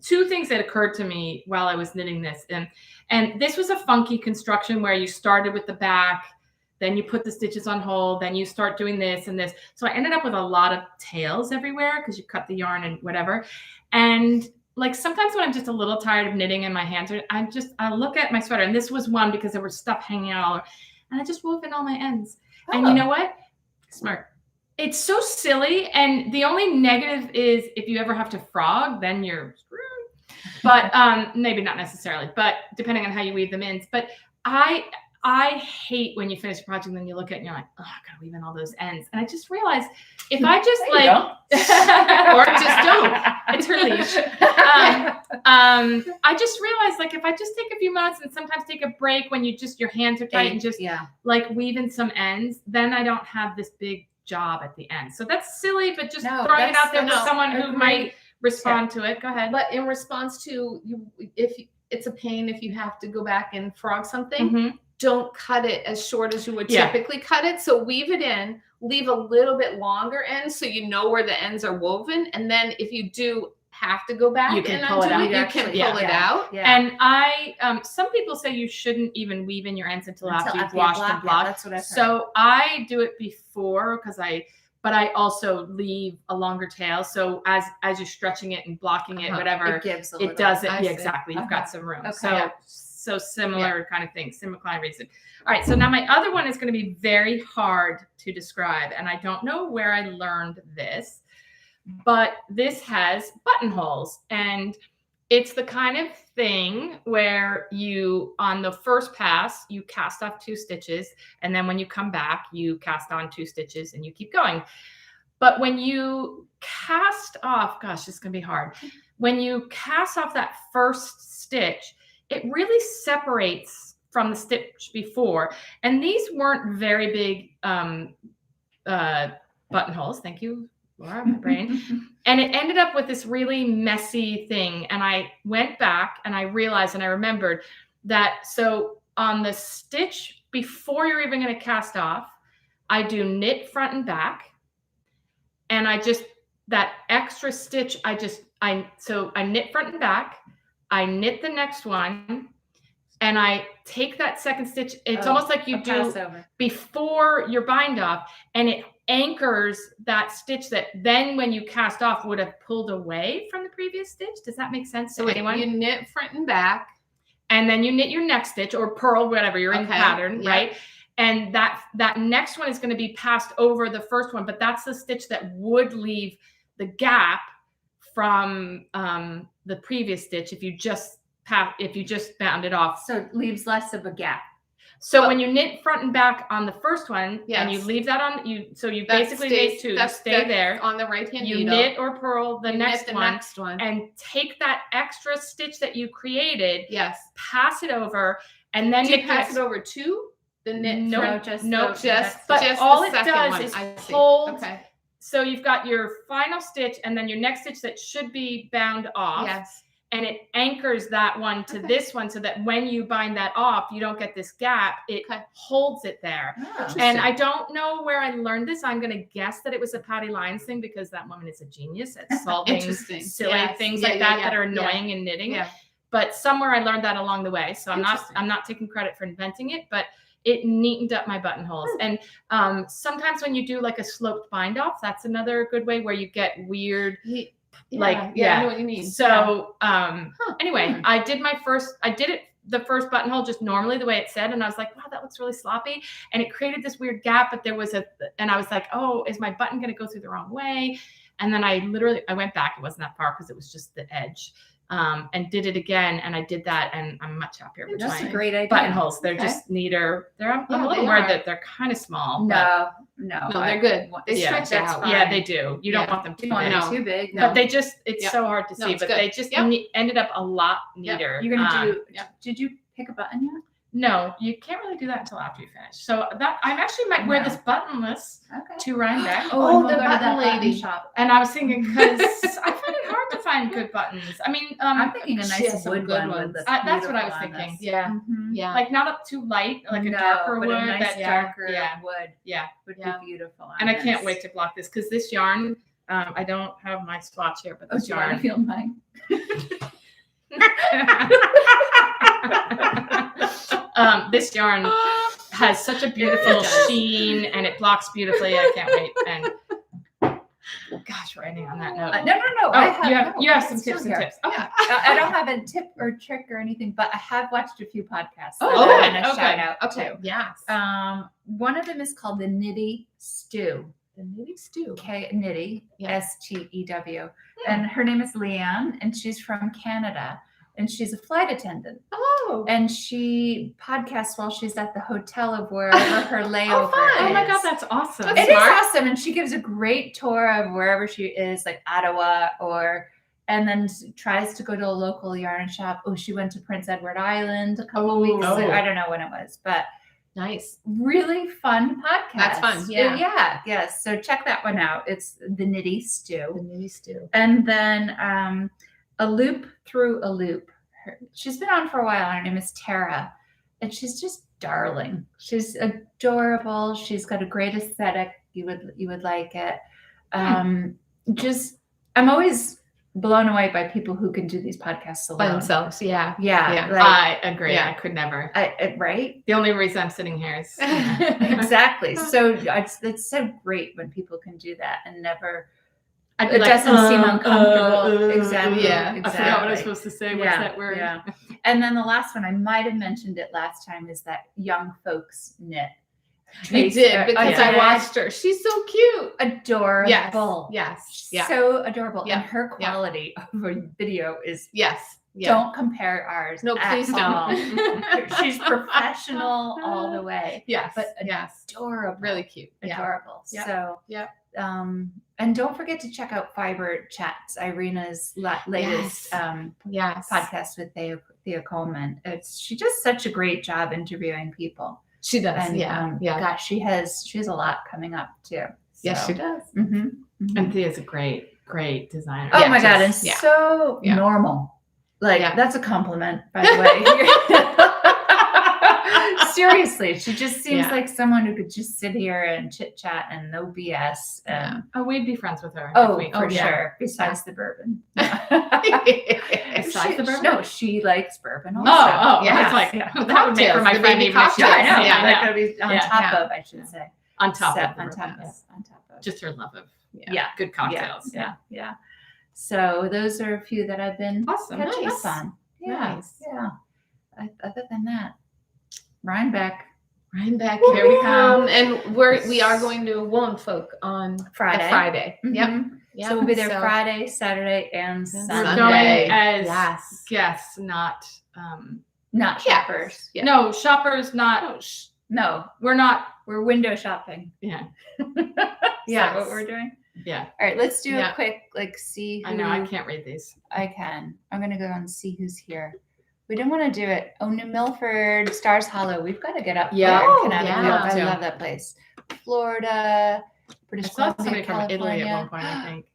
2 things that occurred to me while I was knitting this, and this was a funky construction where you started with the back, then you put the stitches on hold, then you start doing this and this. So I ended up with a lot of tails everywhere because you cut the yarn and whatever. And like sometimes when I'm just a little tired of knitting and my hands are, I look at my sweater, and this was one because there was stuff hanging out all over, and I just wove in all my ends. And you know what? Smart. It's so silly, and the only negative is if you ever have to frog, then you're screwed. But maybe not necessarily, but depending on how you weave them in. But I hate when you finish a project and then you look at it and you're like, oh, I gotta weave in all those ends. And I just realized if I just Or just don't. It's her leash. I just realized like if I just take a few minutes and sometimes take a break when your hands are tight and just yeah. like weave in some ends, then I don't have this big job at the end. So that's silly, but just No, throwing it out there that's for someone a who might respond to it. Go ahead. But in response to you, if it's a pain if you have to go back and frog something, Mhm. don't cut it as short as you would Yeah. typically cut it. So weave it in, leave a little bit longer end so you know where the ends are woven. And then if you do have to go back You can and pull it undo out. you can pull it out. Yeah. And I, some people say you shouldn't even weave in your ends until after you've washed and blocked. That's what I've heard. So I do it before but I also leave a longer tail. So as you're stretching it and blocking it, whatever, it gives a it little. does it. I Yeah, see. exactly. You've got some room. Okay. So similar kind of thing, similar kind of reason. All right. So now my other one is going to be very hard to describe. And I don't know where I learned this, but this has buttonholes, and it's the kind of thing where you, on the first pass, you cast off 2 stitches. And then when you come back, you cast on 2 stitches and you keep going. But when you cast off, gosh, this is going to be hard. When you cast off that first stitch, it really separates from the stitch before. And these weren't very big buttonholes. Thank you, Laura, my brain. And it ended up with this really messy thing. And I went back and I realized and I remembered that, so on the stitch before you're even going to cast off, I do knit front and back. And that extra stitch, I knit front and back, I knit the next one, and I take that second stitch. It's almost like you do before your bind off, and it anchors that stitch that then when you cast off would have pulled away from the previous stitch. Does that make sense to anyone? You knit front and back. And then you knit your next stitch or purl, whatever, you're in the pattern, right? And that next one is going to be passed over the first one, but that's the stitch that would leave the gap from the previous stitch if you just bound it off. So it leaves less of a gap. So when you knit front and back on the first one, and you leave that on, you basically knit 2, you stay there on the right hand you needle. knit or purl the next one, and take that extra stitch that you created, yes, pass it over, and then you pass it over to the knit. But all it does is hold. Okay. So you've got your final stitch and then your next stitch that should be bound off. Yes. And it anchors that one to this one so that when you bind that off, you don't get this gap. It holds it there. Oh. And I don't know where I learned this. I'm going to guess that it was a Patty Lyons thing because that woman is a genius at solving silly things like that are annoying in knitting. Yeah. But somewhere I learned that along the way. So I'm not taking credit for inventing it, but it neatened up my buttonholes. And sometimes when you do like a sloped bind off, that's another good way where you get weird. I know what you mean. So anyway, I did the first buttonhole just normally the way it said, and I was like, wow, that looks really sloppy, and it created this weird gap. But there was and I was like, oh, is my button going to go through the wrong way? And then I went back. It wasn't that far because it was just the edge. And did it again, and I did that, and I'm much happier with That's my a great idea. buttonholes. They're just neater. I'm a little worried that they're kind of small. No, they're good. They stretch out. Yeah, they do. You don't want them too big. But they just, it's so hard to see, but they just ended up a lot neater. You're going to did you pick a button yet? No, you can't really do that until after you finish. So that I actually might wear this buttonless to Rhinebeck. Oh, the button lady shop. And I was thinking, because I find it hard to find good buttons. I mean, I'm thinking a nice wood one. That's what I was thinking. Yeah. Mm-hmm. Yeah. Like not up too light, like a darker wood. A nice darker wood. Yeah. Would be beautiful. And I can't wait to block this because this yarn, I don't have my swatch here, but this yarn. I feel mine. This yarn has such a beautiful sheen and it blocks beautifully. I can't wait. And gosh, we're ending on that note. No. Oh, you have some tips and tips. Okay. I don't have a tip or trick or anything, but I have watched a few podcasts. Shout out to. Yes. One of them is called the Nitty Stew. The Nitty Stew. Nitty, STEW. And her name is Leanne, and she's from Canada. And she's a flight attendant. Oh. And she podcasts while she's at the hotel of wherever her layover is. Oh my God, that's awesome. It is awesome. And she gives a great tour of wherever she is, like Ottawa, and then tries to go to a local yarn shop. Oh, she went to Prince Edward Island a couple of weeks ago. I don't know when it was, but Nice. Really fun podcast. That's fun, yeah. Yeah. Yes. So check that one out. It's the Nitty Stew. The mini stew. And then A Loop Through a Loop. She's been on for a while. Her name is Tara. And she's just darling. She's adorable. She's got a great aesthetic. You would like it. I'm always blown away by people who can do these podcasts alone. By themselves, yeah. Yeah. Yeah. I agree. Yeah. I could never. Right? The only reason I'm sitting here is Exactly. So it's so great when people can do that and never. I'd be It like, doesn't seem uncomfortable. Exactly. Yeah. I forgot what I was supposed to say. What's that word? Yeah. And then the last one, I might have mentioned it last time, is that Young Folks Knit. You did, because I watched her. She's so cute. Adorable. Yes. Yeah. So adorable. Yeah. And her quality of a video is, Yes. Yeah. don't compare ours. No, please at all. don't. She's professional all the way. Yes. But yes. Adorable. Really cute. Yeah. Adorable. Yep. So, Yep. And don't forget to check out Fiber Chats, Irina's latest Yes. podcast with Thea Coleman. She does such a great job interviewing people. She does. And yeah. gosh, she has a lot coming up too. Yes, she does. Mm-hmm. And Thea's a great designer. Oh Yeah, my God, and yeah. so Yeah. normal. Like Yeah. that's a compliment, by the way. Seriously, she just seems Yeah. like someone who could just sit here and chit chat and no BS. And Oh, we'd be friends with her. oh, if we- for yeah. sure. Besides the bourbon. Besides the bourbon? No, she likes bourbon also. Oh, Yeah. that's like Yeah. that would make for my The friend baby even if she Yeah, cocktails. I know. does. Yeah, I like know. gotta be on Yeah. top Yeah. of, I should say. On top Set of the on top bourbon. of. On top of. Just her love of Yeah. good cocktails. Yeah. So those are a few that I've been Awesome. catching Nice. up on. Yeah. Nice. Yeah. Other than that, Rhinebeck Rhinebeck, Woo! here we come. And we are going to Woolen Folk on Friday. Friday. Yep. Mhm. Yep. So we'll be there So- Friday, Saturday, and And Sunday. We're Sunday. going as Yes. guests, not Not Yeah. shoppers. Yeah. no shoppers, not No, we're not we're window shopping. yeah. Is Yes. that what we're doing? Yeah. All right, let's do Yeah. a quick see who I know I can't read these. I can. I'm gonna go and see who's here. We didn't want to do it. Oh, New Milford, Stars Hollow. We've got to get up Yeah. there in Oh, Connecticut. yeah. I Too. love that place. Florida, I British saw Columbia, somebody from Italy at one California, point, I think.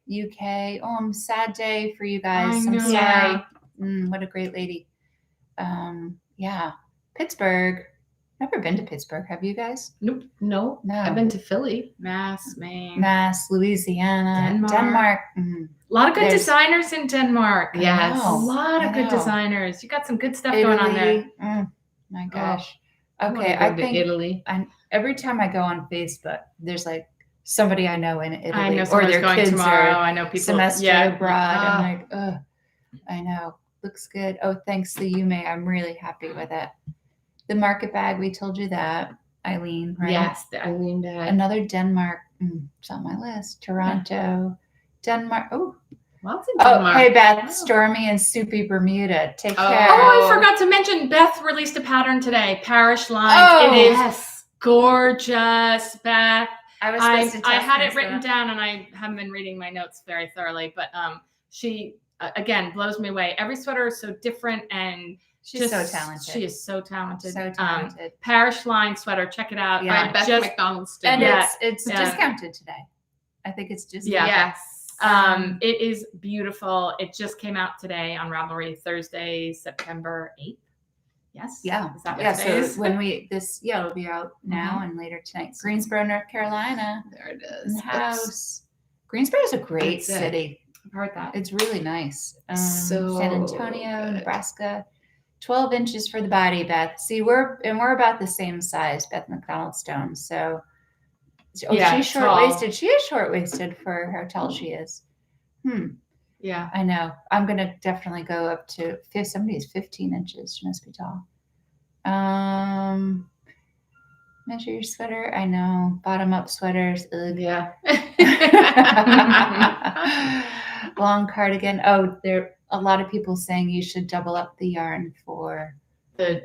UK. Oh, I'm sad day for you guys. I I'm know. sorry. Yeah. What a great lady. Yeah. Pittsburgh. Never been to Pittsburgh. Have you guys? No. No. I've been to Philly. Mass, Maine. Mass, Louisiana, Denmark. Mm. A lot of good There's- designers in Denmark. Yes. A lot of I good know. designers. You got some good stuff going on there. Italy. My gosh. I wanna Okay, go I to think Italy. every time I go on Facebook, there's like somebody I know in Italy, I know or someone's their going kids tomorrow. are I know people. semester yeah. abroad. Ah. I'm like, ugh, I know, looks good. Oh, thanks to Yume, I'm really happy with it. The market bag, we told you that, Eileen, right? Yes, the Eileen Bag. Another Denmark, it's on my list. Toronto, Denmark. Oh, Lots in oh, Denmark. hey Beth, Oh. Stormy and Soupy Bermuda. Take Oh. care. Oh, I forgot to mention Beth released a pattern today. Parish lines. Oh, it is Yes. gorgeous, Beth. I was supposed to I text had her it written that. down, and I haven't been reading my notes very thoroughly. But she again blows me away. Every sweater is so different, and She's just- so talented. She is so talented. So talented. Parish line sweater. Check it out. Yeah. By Beth just McDonald's. And Yeah. it's Yeah. discounted today. I think it's just Yeah. Yes. it is beautiful. It just came out today on Ravelry, Thursday, September 8th. Yes. Yeah. Is that what Yeah, today so is? when it'll be out now and later tonight. Greensboro, North Carolina, There it in is. the house. Greensboro is a great That's it. city. I've heard that. It's really nice. So San Antonio, good. Nebraska, 12 inches for the body, Beth. See, we're about the same size, Beth McDonald Stone. So, Yeah, she's short waisted. She is short waisted for how tall she is. Yeah. I know. I'm gonna definitely go up to somebody's 15 inches. She must be tall. Measure your sweater. I know. Bottom up sweaters. Ugh. Yeah. Long cardigan. Oh, there a lot of people saying you should double up the yarn for The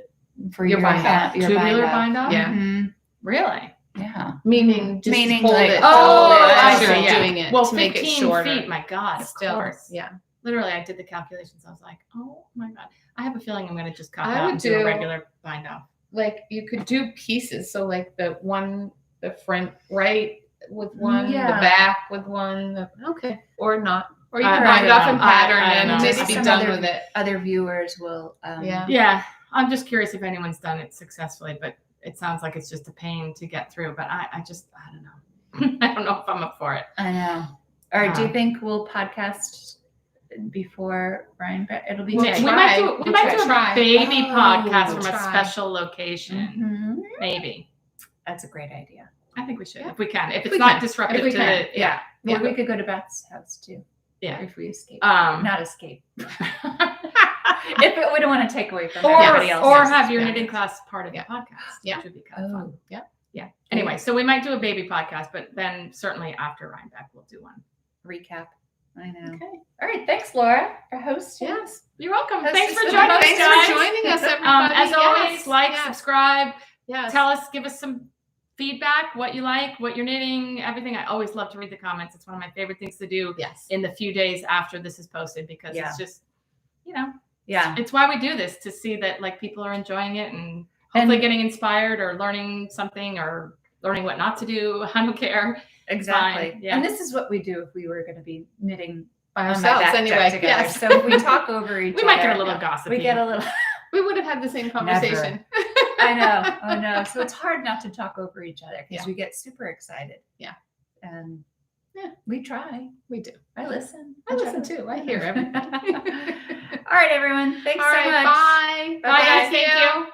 your Your bind off. your Tubular bind off. bind off? Yeah. Mhm. Really? Yeah. meaning just Meaning hold like- it. Oh, hold it I as see, you're yeah. doing it Well, to make it 15 shorter. feet. My God, of Still, course. yeah. Literally, I did the calculations. I was like, oh my God. I have a feeling I'm going to just cop I out would and do a do- regular bind off. like you could do pieces. So like the front right with one, the back with one. Okay, or not. Or you can wind off and pattern and just be done with it. Other viewers will. Yeah. I'm just curious if anyone's done it successfully, but it sounds like it's just a pain to get through. But I don't know. I don't know if I'm up for it. I know. All right. Do you think we'll podcast before Brian? It'll be. We might do a baby podcast from a special location. Mm-hmm. Maybe. That's a great idea. I think we should if we can. If it's not disruptive to the Well, we could go to Beth's house too. Yeah. If we escape. Not escape. If we don't want to take away from everybody else. Or have your knitting class part of the podcast. Yeah. Which would be kind of fun. Yeah. Anyway, so we might do a baby podcast, but then certainly after Ryan back, we'll do one. Recap. I know. Okay. All right. Thanks, Laura, for hosting. Yes. You're welcome. That's Thanks for just joining us, Thanks guys. for joining us, everybody. As always, like, subscribe. Yes. Tell us, give us some feedback, what you like, what you're knitting, everything. I always love to read the comments. It's one of my favorite things to do in the few days after this is posted because it's just, it's why we do this, to see that like people are enjoying it and hopefully getting inspired or learning something or learning what not to do. I don't care. Exactly. Yeah. And this is what we do if we were going to be knitting by ourselves anyway. Together. Yes. So we talk over each other. We might get a little gossipy. We get a little. We would have had the same conversation. I know. Oh no. So it's hard not to talk over each other because we get super excited. Yeah. And we try. We do. I listen. I listen too. I hear everything. All right, everyone. Thanks so much. Bye. Bye, guys. Thank you.